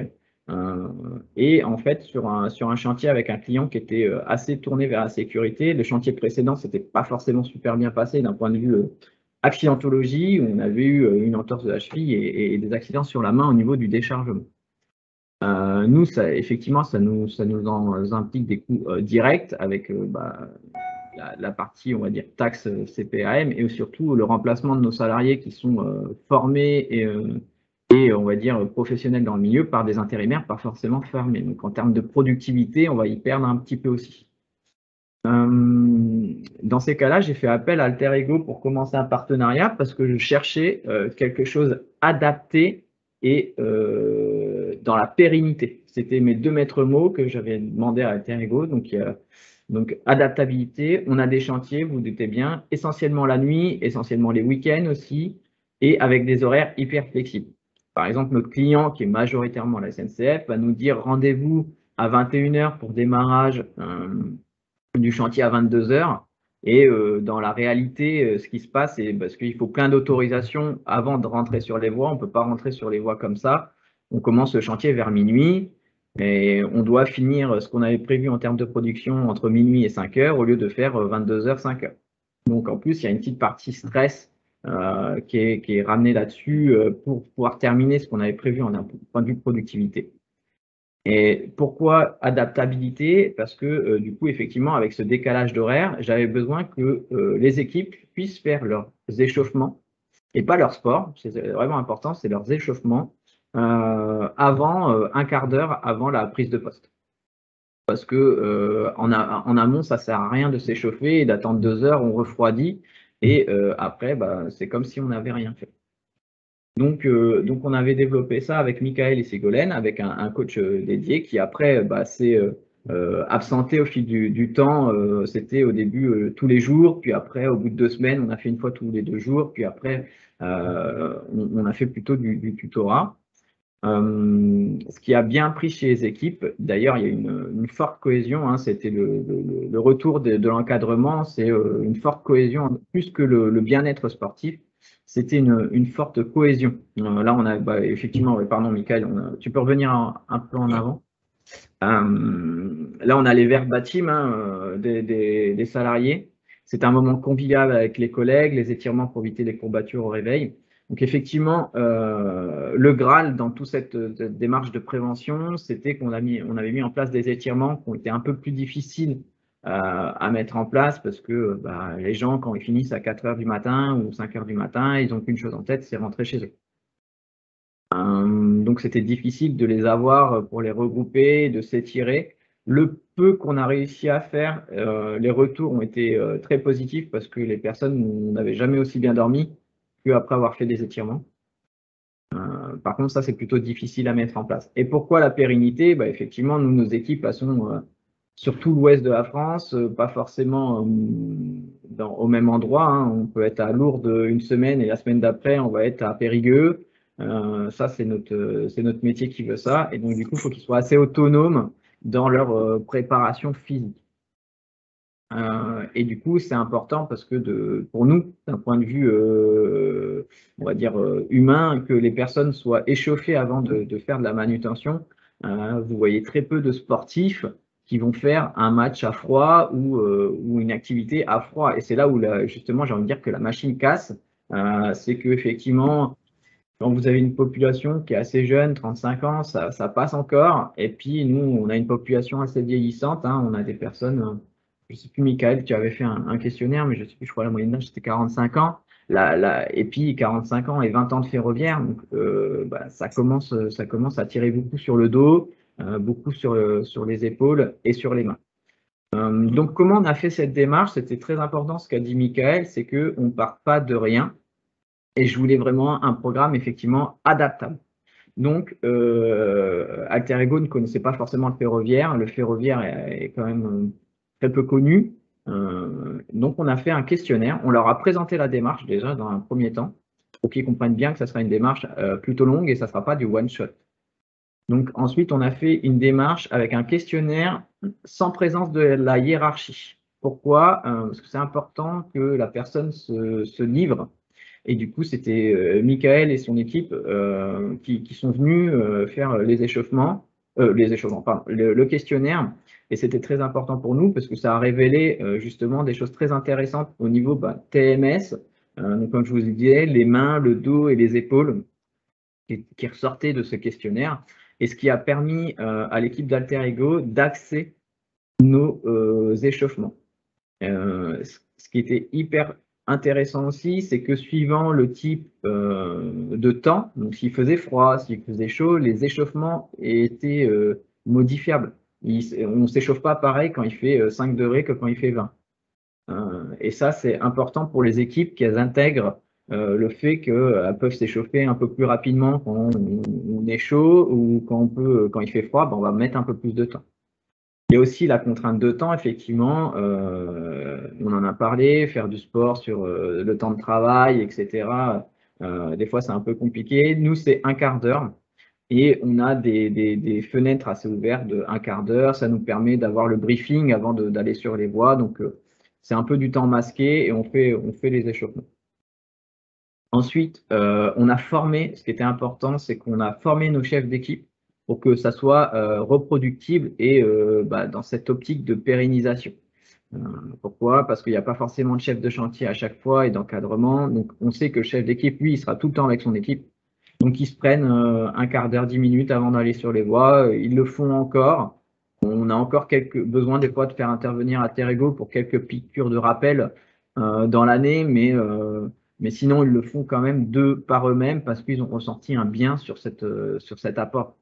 Et en fait, sur un chantier avec un client qui était assez tourné vers la sécurité, le chantier précédent, c'était pas forcément super bien passé d'un point de vue accidentologie, où on avait eu une entorse de la cheville et des accidents sur la main au niveau du déchargement. Nous, effectivement, ça nous implique des coûts directs avec la partie, on va dire, taxe CPAM et surtout le remplacement de nos salariés qui sont formés et on va dire professionnels dans le milieu par des intérimaires pas forcément fermés. Donc en termes de productivité, on va y perdre un petit peu aussi. Dans ces cas-là, j'ai fait appel à Alter Ego pour commencer un partenariat parce que je cherchais quelque chose adapté et dans la pérennité. C'était mes 2 maîtres mots que j'avais demandé à Alter Ego. Donc adaptabilité, on a des chantiers, vous vous doutez bien, essentiellement la nuit, essentiellement les week-ends aussi, et avec des horaires hyper flexibles. Par exemple, notre client, qui est majoritairement la SNCF, va nous dire rendez-vous à 21h pour démarrage du chantier à 22 heures. Et dans la réalité, ce qui se passe, c'est parce qu'il faut plein d'autorisations avant de rentrer sur les voies. On ne peut pas rentrer sur les voies comme ça. On commence le chantier vers minuit et on doit finir ce qu'on avait prévu en termes de production entre minuit et 5 heures au lieu de faire 22 heures, 5 heures. Donc en plus, il y a une petite partie stress qui est ramenée là-dessus pour pouvoir terminer ce qu'on avait prévu en point de vue de productivité. Et pourquoi adaptabilité? Parce que du coup, effectivement, avec ce décalage d'horaire, j'avais besoin que les équipes puissent faire leurs échauffements et pas leur sport. C'est vraiment important, c'est leurs échauffements avant un quart d'heure avant la prise de poste. Parce que en amont, ça sert à rien de s'échauffer et d'attendre 2 heures, on refroidit et après, bah, c'est comme si on n'avait rien fait. Donc, on avait développé ça avec Michael et Ségolène, avec un coach dédié qui après s'est absenté au fil du temps. C'était au début tous les jours, puis après, au bout de 2 semaines, on a fait une fois tous les 2 jours, puis après, on a fait plutôt du tutorat. Ce qui a bien pris chez les équipes, d'ailleurs, il y a une forte cohésion, hein, c'était le retour de l'encadrement, c'est une forte cohésion, plus que le bien-être sportif. C'était une forte cohésion. Là, on a effectivement, pardon, Michael, tu peux revenir un peu en avant. Là, on a les verbatim des salariés. C'est un moment convivial avec les collègues, les étirements pour éviter les courbatures au réveil. Donc, effectivement, le Graal dans toute cette démarche de prévention, c'était qu'on avait mis en place des étirements qui ont été un peu plus difficiles à mettre en place parce que les gens, quand ils finissent à 4 heures du matin ou 5 heures du matin, ils n'ont qu'une chose en tête, c'est rentrer chez eux. Donc, c'était difficile de les avoir pour les regrouper, de s'étirer. Le peu qu'on a réussi à faire, les retours ont été très positifs parce que les personnes n'avaient jamais aussi bien dormi qu'après avoir fait des étirements. Par contre, ça, c'est plutôt difficile à mettre en place. Et pourquoi la pérennité? Effectivement, nous, nos équipes, elles sont sur tout l'ouest de la France, pas forcément au même endroit. Hein. On peut être à Lourdes une semaine et la semaine d'après, on va être à Périgueux. Ça, c'est notre métier qui veut ça. Et donc, du coup, il faut qu'ils soient assez autonomes dans leur préparation physique. Et du coup, c'est important parce que pour nous, d'un point de vue, on va dire, humain, que les personnes soient échauffées avant de faire de la manutention. Vous voyez très peu de sportifs qui vont faire un match à froid ou une activité à froid. Et c'est là où, justement, j'ai envie de dire que la machine casse. C'est qu'effectivement, quand vous avez une population qui est assez jeune, 35 ans, ça passe encore. Et puis, nous, on a une population assez vieillissante. Hein. On a des personnes, je ne sais plus, Michael, tu avais fait un questionnaire, mais je ne sais plus, je crois la moyenne d'âge, c'était 45 ans. Et puis, 45 ans et 20 ans de ferroviaire. Donc, ça commence à tirer beaucoup sur le dos, beaucoup sur les épaules et sur les mains. Donc, comment on a fait cette démarche? C'était très important ce qu'a dit Michael, c'est qu'on ne part pas de rien. Et je voulais vraiment un programme effectivement adaptable. Donc, Alter Ego ne connaissait pas forcément le ferroviaire. Le ferroviaire est quand même très peu connu. Donc, on a fait un questionnaire. On leur a présenté la démarche déjà dans un premier temps pour qu'ils comprennent bien que ça sera une démarche plutôt longue et ça ne sera pas du one-shot. Donc, ensuite, on a fait une démarche avec un questionnaire sans présence de la hiérarchie. Pourquoi? Parce que c'est important que la personne se livre. Et du coup, c'était Michael et son équipe qui sont venus faire le questionnaire. Et c'était très important pour nous parce que ça a révélé justement des choses très intéressantes au niveau TMS. Donc, comme je vous disais, les mains, le dos et les épaules qui ressortaient de ce questionnaire. Et ce qui a permis à l'équipe d'Alter Ego d'axer nos échauffements. Ce qui était hyper intéressant aussi, c'est que suivant le type de temps, donc s'il faisait froid, s'il faisait chaud, les échauffements étaient modifiables. On ne s'échauffe pas pareil quand il fait 5 degrés que quand il fait 20. Et ça, c'est important pour les équipes qu'elles intègrent le fait qu'elles peuvent s'échauffer un peu plus rapidement quand on est chaud ou quand il fait froid, ben, on va mettre un peu plus de temps. Il y a aussi la contrainte de temps, effectivement, on en a parlé, faire du sport sur le temps de travail, etc. Des fois, c'est un peu compliqué. Nous, c'est un quart d'heure et on a des fenêtres assez ouvertes de un quart d'heure. Ça nous permet d'avoir le briefing avant d'aller sur les voies. Donc, c'est un peu du temps masqué et on fait les échauffements. Ensuite, on a formé, ce qui était important, c'est qu'on a formé nos chefs d'équipe pour que ça soit reproductible et dans cette optique de pérennisation. Pourquoi? Parce qu'il n'y a pas forcément de chef de chantier à chaque fois et d'encadrement. Donc, on sait que le chef d'équipe, lui, il sera tout le temps avec son équipe. Donc, ils se prennent un quart d'heure, 10 minutes avant d'aller sur les voies. Ils le font encore. On a encore besoin des fois de faire intervenir Alterego pour quelques piqûres de rappel dans l'année, mais sinon, ils le font quand même par eux-mêmes parce qu'ils ont ressenti un bien sur cet apport.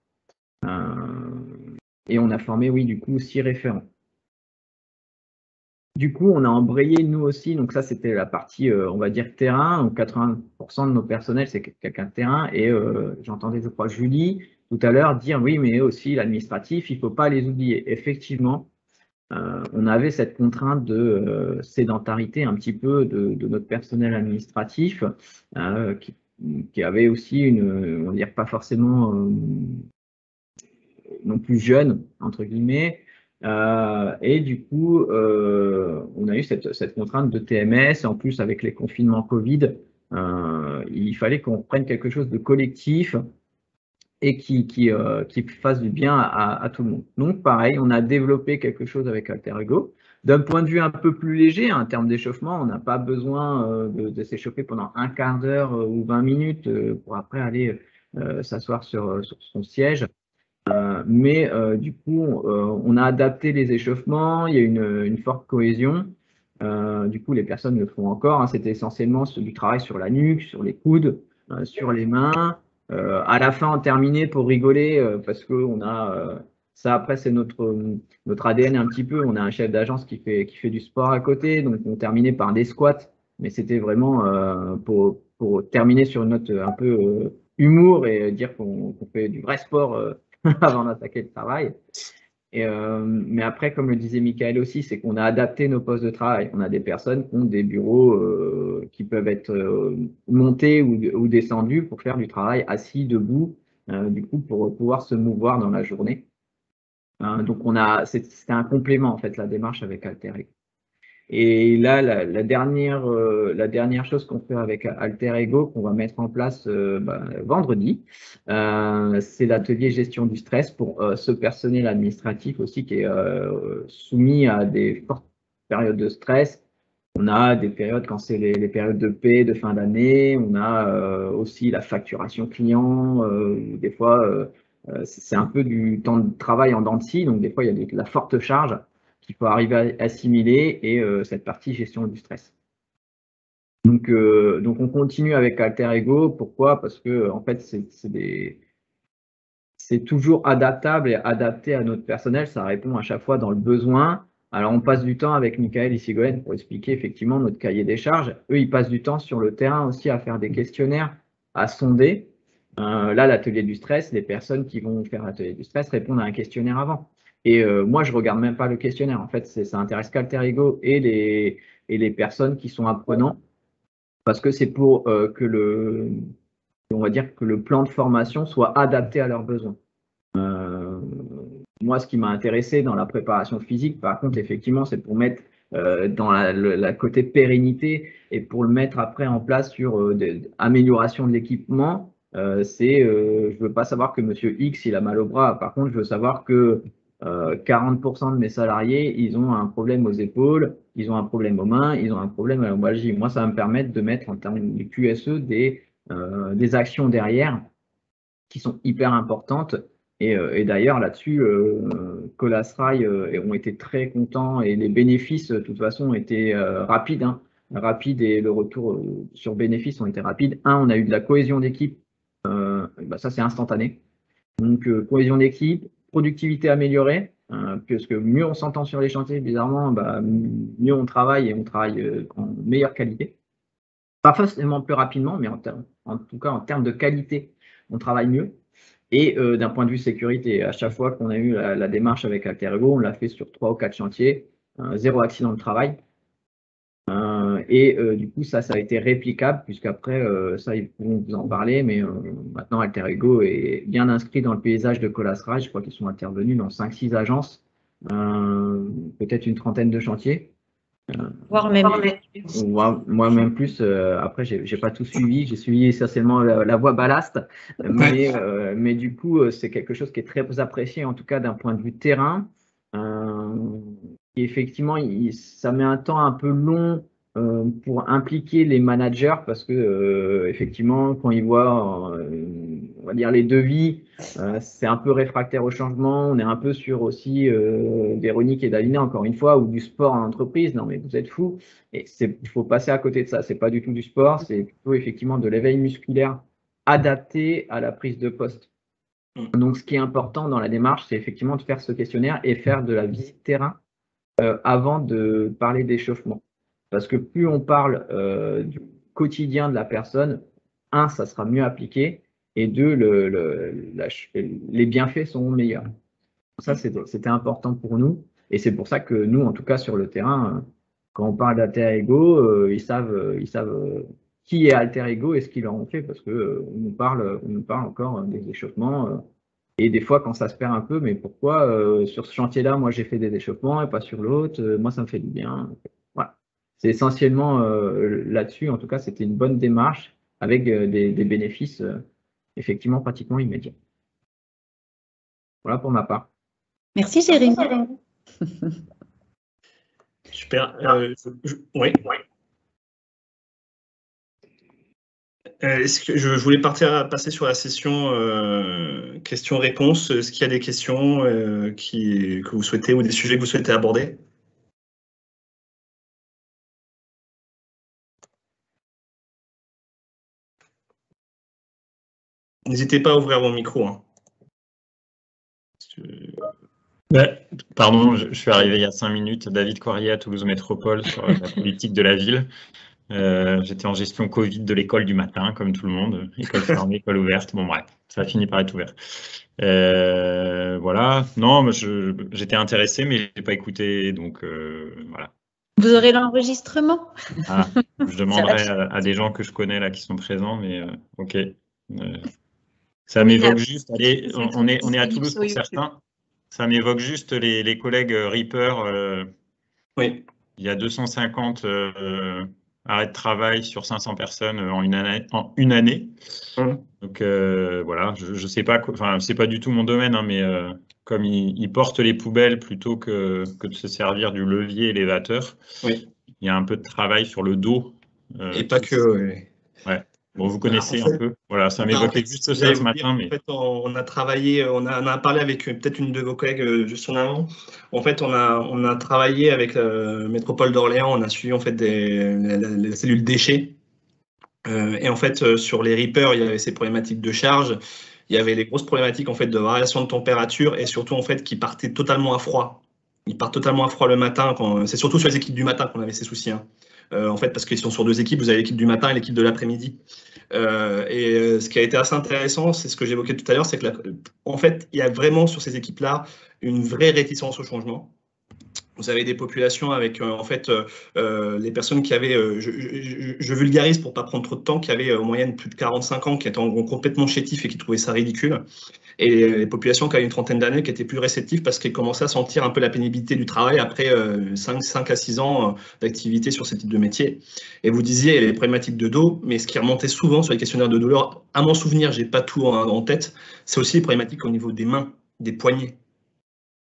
Et on a formé, oui, du coup, 6 référents. Du coup, on a embrayé, nous aussi, donc ça, c'était la partie, on va dire, terrain. Donc 80% de nos personnels, c'est quelqu'un de terrain. Et j'entendais, je crois, Julie, tout à l'heure, dire, oui, mais aussi l'administratif, il ne faut pas les oublier. Effectivement, on avait cette contrainte de sédentarité un petit peu de notre personnel administratif, qui avait aussi on va dire, pas forcément non plus jeune, entre guillemets. Et du coup, on a eu cette contrainte de TMS. En plus, avec les confinements Covid, il fallait qu'on prenne quelque chose de collectif et qui fasse du bien à tout le monde. Donc, pareil, on a développé quelque chose avec Alterego. D'un point de vue un peu plus léger, en termes d'échauffement, on n'a pas besoin de s'échauffer pendant un quart d'heure ou 20 minutes pour après aller s'asseoir sur son siège. Mais du coup, on a adapté les échauffements, il y a une forte cohésion. Du coup, les personnes le font encore. Hein, c'était essentiellement du travail sur la nuque, sur les coudes, sur les mains. À la fin, on terminait pour rigoler parce que ça. Après, c'est notre ADN un petit peu. On a un chef d'agence qui fait du sport à côté, donc on terminait par des squats. Mais c'était vraiment pour terminer sur une note un peu humour et dire qu'on fait du vrai sport avant d'attaquer le travail. Mais après, comme le disait Michael aussi, c'est qu'on a adapté nos postes de travail. On a des personnes qui ont des bureaux qui peuvent être montés ou descendus pour faire du travail assis, debout, du coup, pour pouvoir se mouvoir dans la journée. Donc, c'était un complément, en fait, la démarche avec Alterego. Et là, la dernière chose qu'on fait avec Alterego, qu'on va mettre en place vendredi, c'est l'atelier gestion du stress pour ce personnel administratif aussi qui est soumis à des fortes périodes de stress. On a des périodes quand c'est les périodes de paie de fin d'année, on a aussi la facturation client, des fois c'est un peu du temps de travail en dents de scie, donc des fois il y a de la forte charge qu'il faut arriver à assimiler et cette partie gestion du stress. Donc on continue avec Alterego. Pourquoi? Parce que en fait, c'est toujours adaptable et adapté à notre personnel. Ça répond à chaque fois dans le besoin. Alors, on passe du temps avec Michael et Sigolène pour expliquer effectivement notre cahier des charges. Eux, ils passent du temps sur le terrain aussi à faire des questionnaires, à sonder. Là, l'atelier du stress, les personnes qui vont faire l'atelier du stress répondent à un questionnaire avant. Et moi, je regarde même pas le questionnaire. En fait, ça intéresse qu'Alterigo et les personnes qui sont apprenants, parce que c'est pour on va dire que le plan de formation soit adapté à leurs besoins. Moi, ce qui m'a intéressé dans la préparation physique, par contre, effectivement, c'est pour mettre dans la côté pérennité et pour le mettre après en place sur amélioration de l'équipement. Je veux pas savoir que Monsieur X il a mal au bras. Par contre, je veux savoir que 40% de mes salariés, ils ont un problème aux épaules, ils ont un problème aux mains, ils ont un problème à la lombalgie. Moi, ça va me permettre de mettre en termes de QSE des actions derrière qui sont hyper importantes. Et d'ailleurs, là-dessus, Colas Rail ont été très contents et les bénéfices, de toute façon, ont été rapides. Hein. rapide et le retour sur bénéfice ont été rapides. On a eu de la cohésion d'équipe, ça c'est instantané. Donc cohésion d'équipe, productivité améliorée, puisque mieux on s'entend sur les chantiers, bizarrement, mieux on travaille et on travaille en meilleure qualité. Pas forcément plus rapidement, mais en tout cas en termes de qualité, on travaille mieux. Et d'un point de vue sécurité, à chaque fois qu'on a eu la démarche avec Alter-Ego, on l'a fait sur 3 ou 4 chantiers, 0 accident de travail. Du coup, ça a été réplicable, puisqu'après, ça, ils pourront vous en parler, mais maintenant, Alter-Ego est bien inscrit dans le paysage de Colas Rail. Je crois qu'ils sont intervenus dans 5-6 agences, peut-être une trentaine de chantiers. Voire même plus. Moi, même plus. Après, j'ai pas tout suivi. J'ai suivi essentiellement la voie ballast. Mais du coup, c'est quelque chose qui est très apprécié, en tout cas d'un point de vue terrain. Et effectivement, ça met un temps un peu long pour impliquer les managers parce que effectivement, quand ils voient, on va dire les devis, c'est un peu réfractaire au changement. On est un peu sur aussi Véronique et Davina, encore une fois, ou du sport en entreprise. Non, mais vous êtes fous. Et il faut passer à côté de ça. C'est pas du tout du sport, c'est plutôt effectivement de l'éveil musculaire adapté à la prise de poste. Donc, ce qui est important dans la démarche, c'est effectivement de faire ce questionnaire et faire de la visite terrain avant de parler d'échauffement. Parce que plus on parle du quotidien de la personne, ça sera mieux appliqué, et 2, les bienfaits seront meilleurs. Ça, c'était important pour nous, et c'est pour ça que nous, en tout cas sur le terrain, quand on parle d'Alter-Ego, ils savent qui est Alter-Ego et ce qu'ils leur ont fait, parce qu'on nous parle encore des échauffements. Et des fois, quand ça se perd un peu, mais pourquoi sur ce chantier-là, moi j'ai fait des échauffements et pas sur l'autre, moi ça me fait du bien. Voilà. C'est essentiellement là-dessus, en tout cas, c'était une bonne démarche avec des bénéfices effectivement pratiquement immédiats. Voilà pour ma part. Merci Jérémy. Super. Oui. Est-ce que je voulais passer sur la session questions-réponses. Est-ce qu'il y a des questions que vous souhaitez ou des sujets que vous souhaitez aborder? N'hésitez pas à ouvrir vos micros. Hein. Pardon, je suis arrivé il y a 5 minutes. David Coirier à Toulouse Métropole sur la politique de la ville. J'étais en gestion Covid de l'école du matin, comme tout le monde. École fermée, école ouverte. Bon, bref, ça a fini par être ouvert. Voilà. Non, j'étais intéressé, mais je n'ai pas écouté. Donc, voilà. Vous aurez l'enregistrement. Je demanderai à des gens que je connais là qui sont présents, mais OK. Ça m'évoque juste. Allez, on est à Toulouse pour certains. Ça m'évoque juste les collègues Reaper. Oui. Il y a 250 arrêts de travail sur 500 personnes en une année. Donc voilà, je sais pas, enfin c'est pas du tout mon domaine, hein, mais comme ils portent les poubelles plutôt que de se servir du levier élévateur, oui. Il y a un peu de travail sur le dos. Et pas que. Ouais. Bon, vous connaissez un peu. Voilà, ça m'évoquait juste ça ce matin. Mais... En fait, on a travaillé, on a parlé avec peut-être une de vos collègues juste en avant. En fait, on a travaillé avec la métropole d'Orléans. On a suivi en fait les cellules déchets. Et en fait, sur les Reaper, il y avait ces problématiques de charge. Il y avait les grosses problématiques en fait de variation de température et surtout en fait qui partaient totalement à froid. Ils partent totalement à froid le matin. C'est surtout sur les équipes du matin qu'on avait ces soucis. Hein. En fait, parce qu'ils sont sur 2 équipes, vous avez l'équipe du matin et l'équipe de l'après-midi. Ce qui a été assez intéressant, c'est ce que j'évoquais tout à l'heure, c'est que en fait, il y a vraiment sur ces équipes-là une vraie réticence au changement. Vous avez des populations avec en fait les personnes qui avaient, je vulgarise pour pas prendre trop de temps, qui avaient en moyenne plus de 45 ans, qui étaient complètement chétifs et qui trouvaient ça ridicule. Et les populations qui avaient une trentaine d'années qui étaient plus réceptives parce qu'elles commençaient à sentir un peu la pénibilité du travail après 5 à 6 ans d'activité sur ce type de métier. Et vous disiez les problématiques de dos, mais ce qui remontait souvent sur les questionnaires de douleur, à mon souvenir, j'ai pas tout en tête, c'est aussi les problématiques au niveau des mains, des poignets.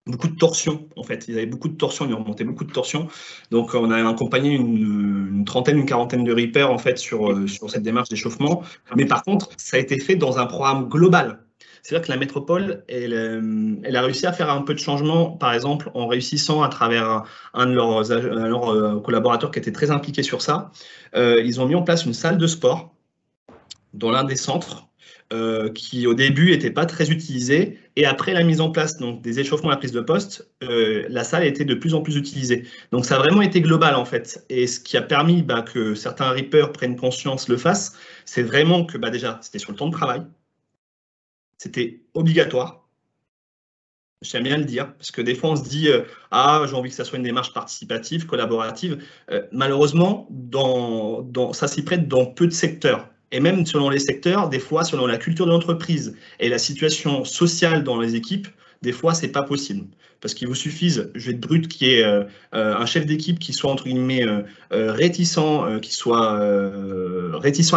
Beaucoup de torsions, en fait. Ils avaient beaucoup de torsions, ils remontaient beaucoup de torsions. Donc, on a accompagné une trentaine, une quarantaine de Reaper, en fait, sur cette démarche d'échauffement. Mais par contre, ça a été fait dans un programme global. C'est-à-dire que la métropole, elle a réussi à faire un peu de changement, par exemple, en réussissant à travers un de leurs collaborateurs qui était très impliqué sur ça. Ils ont mis en place une salle de sport dans l'un des centres qui, au début, n'était pas très utilisée. Et après la mise en place donc, des échauffements à la prise de poste, la salle a été de plus en plus utilisée. Donc, ça a vraiment été global, en fait. Et ce qui a permis que certains rippers prennent conscience, le fassent, c'est vraiment que, déjà, c'était sur le temps de travail. C'était obligatoire. J'aime bien le dire, parce que des fois, on se dit « Ah, j'ai envie que ça soit une démarche participative, collaborative. » Malheureusement, ça s'y prête dans peu de secteurs. Et même selon les secteurs, des fois, selon la culture de l'entreprise et la situation sociale dans les équipes, des fois, ce n'est pas possible. Parce qu'il vous suffise, je vais être brut, qu'il y ait un chef d'équipe qui soit, entre guillemets, réticent à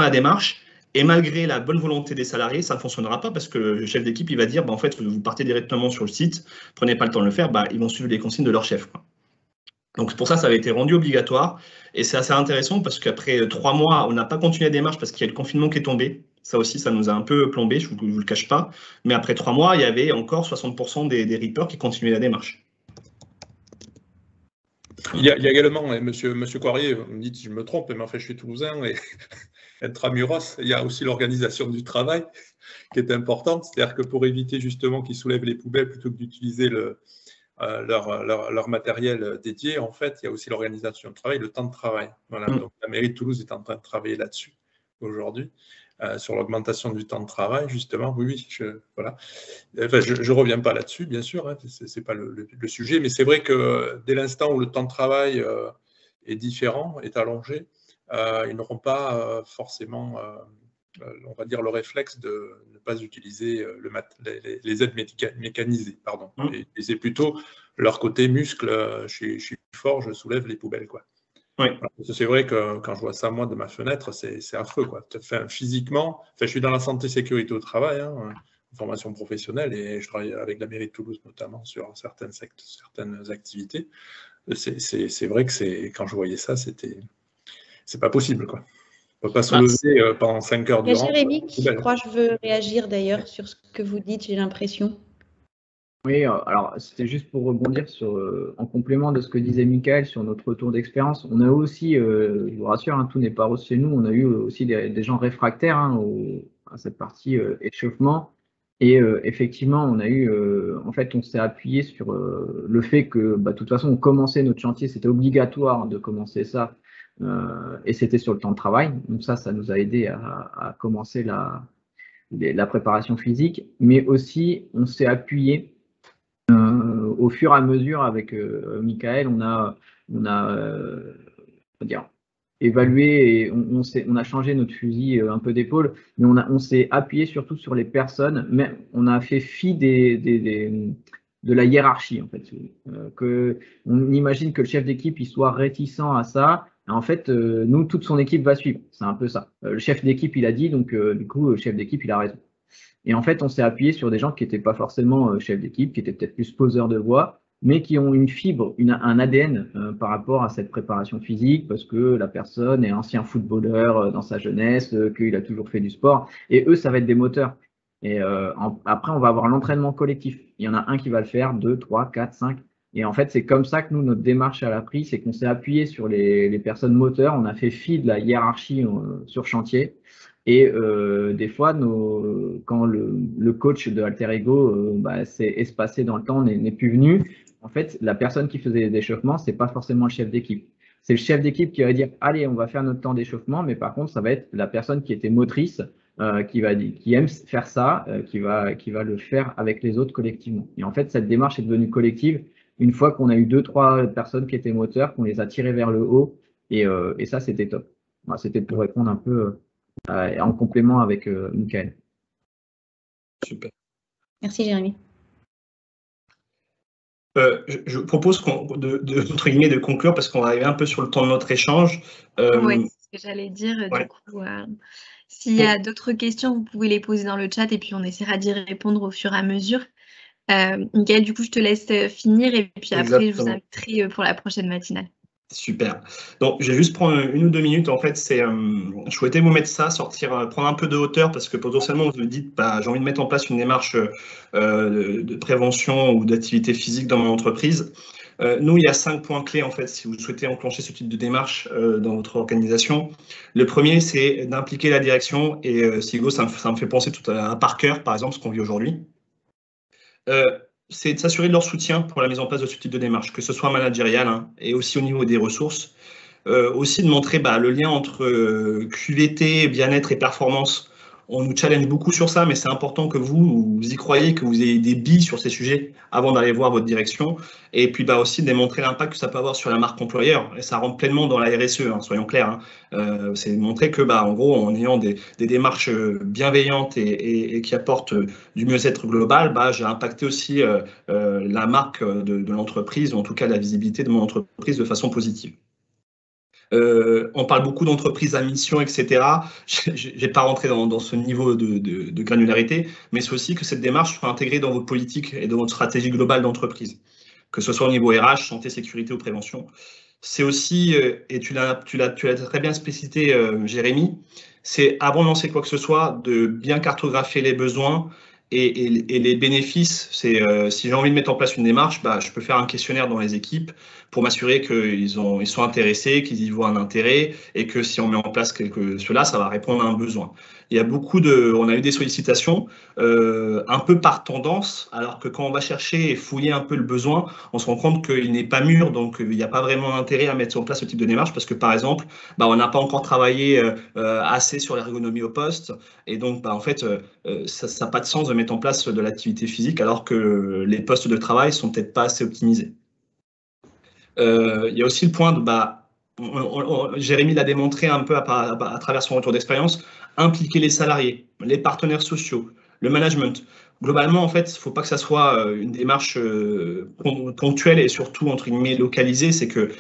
la démarche. Et malgré la bonne volonté des salariés, ça ne fonctionnera pas parce que le chef d'équipe, il va dire, en fait, vous partez directement sur le site, prenez pas le temps de le faire, ils vont suivre les consignes de leur chef, quoi. Donc, pour ça, ça avait été rendu obligatoire. Et c'est assez intéressant parce qu'après 3 mois, on n'a pas continué la démarche parce qu'il y a le confinement qui est tombé. Ça aussi, ça nous a un peu plombé, je ne vous le cache pas. Mais après 3 mois, il y avait encore 60% des rippers qui continuaient la démarche. Il y a également, monsieur Coirier, vous me dites si je me trompe, mais en fait, je suis toulousain et intramuros, il y a aussi l'organisation du travail qui est importante. C'est-à-dire que pour éviter justement qu'ils soulèvent les poubelles plutôt que d'utiliser leur matériel dédié, en fait, il y a aussi l'organisation du travail, le temps de travail. Voilà. Donc, la mairie de Toulouse est en train de travailler là-dessus aujourd'hui, sur l'augmentation du temps de travail, justement. Oui, voilà. Enfin, je ne reviens pas là-dessus, bien sûr, hein, ce n'est pas le sujet, mais c'est vrai que dès l'instant où le temps de travail est différent, est allongé, ils n'auront pas forcément, on va dire, le réflexe de ne pas utiliser les aides mécanisées. Pardon. Et c'est plutôt leur côté muscle, je suis fort, je soulève les poubelles, quoi. Oui. C'est vrai que quand je vois ça, moi, de ma fenêtre, c'est affreux, quoi. Enfin, physiquement, je suis dans la santé sécurité au travail, hein, formation professionnelle, et je travaille avec la mairie de Toulouse, notamment, sur certaines activités. C'est vrai que quand je voyais ça, c'est pas possible, quoi. On ne peut pas se lever pendant 5 heures durant. Jérémy, qui je veux réagir d'ailleurs sur ce que vous dites, j'ai l'impression. Oui, alors c'était juste pour rebondir en complément de ce que disait Michael sur notre retour d'expérience. On a aussi, je vous rassure, hein, tout n'est pas rose chez nous, on a eu aussi des gens réfractaires à cette partie échauffement. Et effectivement, on a eu, en fait, on s'est appuyé sur le fait que, de toute façon, on commençait notre chantier, c'était obligatoire de commencer ça, et c'était sur le temps de travail. Donc ça nous a aidé à commencer la préparation physique, mais aussi on s'est appuyé au fur et à mesure avec Michael, on a évalué et on a changé notre fusil un peu d'épaule, mais on s'est appuyé surtout sur les personnes, mais on a fait fi de la hiérarchie, en fait. On imagine que le chef d'équipe il soit réticent à ça. En fait, nous, toute son équipe va suivre. C'est un peu ça. Le chef d'équipe, il a dit, donc du coup, le chef d'équipe, il a raison. Et en fait, on s'est appuyé sur des gens qui n'étaient pas forcément chefs d'équipe, qui étaient peut-être plus poseurs de voix, mais qui ont une fibre, un ADN par rapport à cette préparation physique, parce que la personne est ancien footballeur dans sa jeunesse, qu'il a toujours fait du sport. Et eux, ça va être des moteurs. Et après, on va avoir l'entraînement collectif. Il y en a un qui va le faire, 2, 3, 4, 5. Et en fait, c'est comme ça que nous, notre démarche à l'APRI, c'est qu'on s'est appuyé sur les personnes moteurs. On a fait fi de la hiérarchie sur chantier. Et des fois, quand le coach de Alter Ego s'est espacé dans le temps, n'est plus venu, en fait, la personne qui faisait les échauffements, c'est pas forcément le chef d'équipe. C'est le chef d'équipe qui va dire « Allez, on va faire notre temps d'échauffement », mais par contre, ça va être la personne qui était motrice, qui aime faire ça, qui va le faire avec les autres collectivement. Et en fait, cette démarche est devenue collective une fois qu'on a eu 2-3 personnes qui étaient moteurs, qu'on les a tirés vers le haut, et ça, c'était top. Voilà, c'était pour répondre un peu en complément avec Michael. Super. Merci Jérémy. Je propose entre guillemets de conclure parce qu'on va arriver un peu sur le temps de notre échange. Oui, c'est ce que j'allais dire. Ouais. Du coup, s'il y a d'autres questions, vous pouvez les poser dans le chat et puis on essaiera d'y répondre au fur et à mesure. Michael, du coup, je te laisse finir et puis après, je vous inviterai pour la prochaine matinale. Super. Donc, je vais juste prendre 1 ou 2 minutes. En fait, je souhaitais vous mettre ça, prendre un peu de hauteur parce que potentiellement, vous vous dites, bah, j'ai envie de mettre en place une démarche de prévention ou d'activité physique dans mon entreprise. Nous, il y a 5 points clés, en fait, si vous souhaitez enclencher ce type de démarche dans votre organisation. Le premier, c'est d'impliquer la direction. Et Sigo, ça me fait penser tout à Parker, par exemple, ce qu'on vit aujourd'hui. C'est de s'assurer de leur soutien pour la mise en place de ce type de démarche, que ce soit managérial et aussi au niveau des ressources. Aussi de montrer le lien entre QVT, bien-être et performance. On nous challenge beaucoup sur ça, mais c'est important que vous y croyez, que vous ayez des billes sur ces sujets avant d'aller voir votre direction. Et puis aussi démontrer l'impact que ça peut avoir sur la marque employeur. Et ça rentre pleinement dans la RSE, soyons clairs. C'est montrer que, en gros, en ayant des démarches bienveillantes et qui apportent du mieux-être global, j'ai impacté aussi la marque de l'entreprise, ou en tout cas la visibilité de mon entreprise de façon positive. On parle beaucoup d'entreprises à mission, etc. Je ne vais pas rentrer dans ce niveau de granularité, mais c'est aussi que cette démarche soit intégrée dans votre politique et dans votre stratégie globale d'entreprise, que ce soit au niveau RH, santé, sécurité ou prévention. C'est aussi, et tu l'as très bien spécifié, Jérémy, c'est avant de lancer quoi que ce soit, de bien cartographier les besoins et les bénéfices. C'est si j'ai envie de mettre en place une démarche, je peux faire un questionnaire dans les équipes pour m'assurer qu'ils sont intéressés, qu'ils y voient un intérêt et que si on met en place cela, ça va répondre à un besoin. Il y a on a eu des sollicitations un peu par tendance, alors que quand on va chercher et fouiller un peu le besoin, on se rend compte qu'il n'est pas mûr, donc il n'y a pas vraiment d'intérêt à mettre en place ce type de démarche parce que, par exemple, on n'a pas encore travaillé assez sur l'ergonomie au poste et donc, en fait, ça n'a pas de sens de mettre en place de l'activité physique alors que les postes de travail sont peut-être pas assez optimisés. Il y a aussi le point de, Jérémy l'a démontré un peu à travers son retour d'expérience, impliquer les salariés, les partenaires sociaux, le management. Globalement, en fait, il ne faut pas que ça soit une démarche ponctuelle et surtout, entre guillemets, localisée. C'est que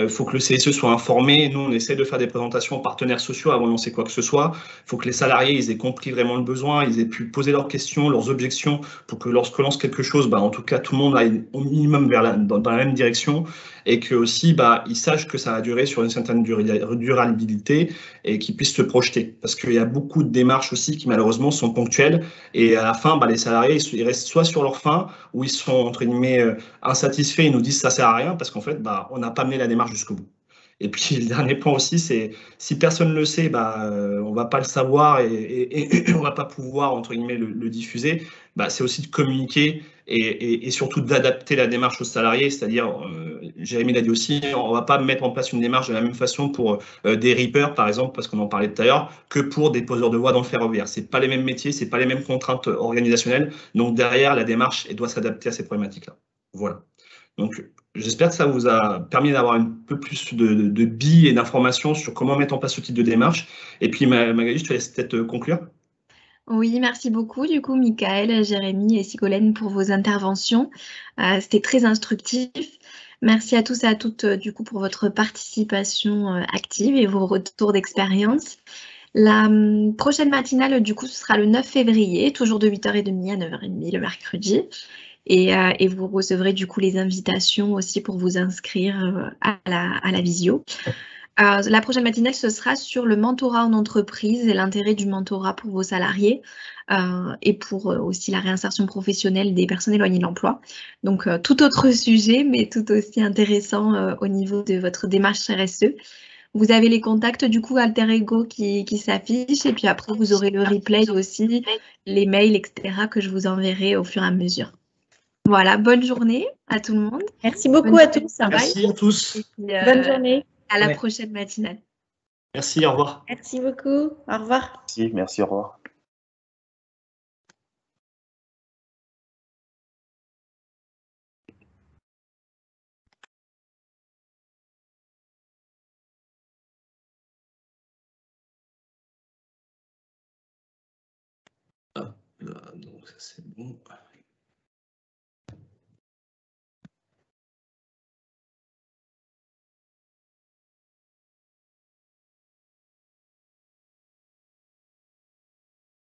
faut que le CSE soit informé. Nous, on essaie de faire des présentations aux partenaires sociaux avant de lancer quoi que ce soit. Il faut que les salariés ils aient compris vraiment le besoin, ils aient pu poser leurs questions, leurs objections, pour que lorsqu'on lance quelque chose, en tout cas, tout le monde aille au minimum dans la même direction et que aussi, ils sachent que ça va durer sur une certaine durabilité et qu'ils puissent se projeter. Parce qu'il y a beaucoup de démarches aussi qui, malheureusement, sont ponctuelles et à la fin, les salariés, ils restent soit sur leur faim ou ils sont, entre guillemets, insatisfaits et nous disent ça sert à rien parce qu'en fait, on n'a pas mené la démarche jusqu'au bout. Et puis, le dernier point aussi, c'est si personne ne le sait, on ne va pas le savoir et on ne va pas pouvoir, entre guillemets, le diffuser. C'est aussi de communiquer et surtout d'adapter la démarche aux salariés. C'est-à-dire, Jérémy l'a dit aussi, on ne va pas mettre en place une démarche de la même façon pour des reapers, par exemple, parce qu'on en parlait tout à l'heure, que pour des poseurs de voie dans le ferroviaire. Ce n'est pas les mêmes métiers, ce n'est pas les mêmes contraintes organisationnelles. Donc, derrière, la démarche doit s'adapter à ces problématiques-là. Voilà. Donc, j'espère que ça vous a permis d'avoir un peu plus de billes et d'informations sur comment mettre en place ce type de démarche. Et puis, Magali, je te laisse peut-être conclure. Oui, merci beaucoup, du coup, Michael, Jérémy et Sigolène pour vos interventions. C'était très instructif. Merci à tous et à toutes, du coup, pour votre participation active et vos retours d'expérience. La prochaine matinale, du coup, ce sera le 9 février, toujours de 8h30 à 9h30 le mercredi. Et vous recevrez du coup les invitations aussi pour vous inscrire à la visio. La prochaine matinale, ce sera sur le mentorat en entreprise et l'intérêt du mentorat pour vos salariés et pour aussi la réinsertion professionnelle des personnes éloignées de l'emploi. Donc, tout autre sujet, mais tout aussi intéressant au niveau de votre démarche RSE. Vous avez les contacts du coup Alter Ego qui s'affichent et puis après, vous aurez le replay aussi, les mails, etc. que je vous enverrai au fur et à mesure. Voilà, bonne journée à tout le monde. Merci beaucoup à tous. Merci à tous. Et puis, bonne journée. À la prochaine matinale. Merci, au revoir. Merci beaucoup. Au revoir. Merci, au revoir. Donc ça c'est bon.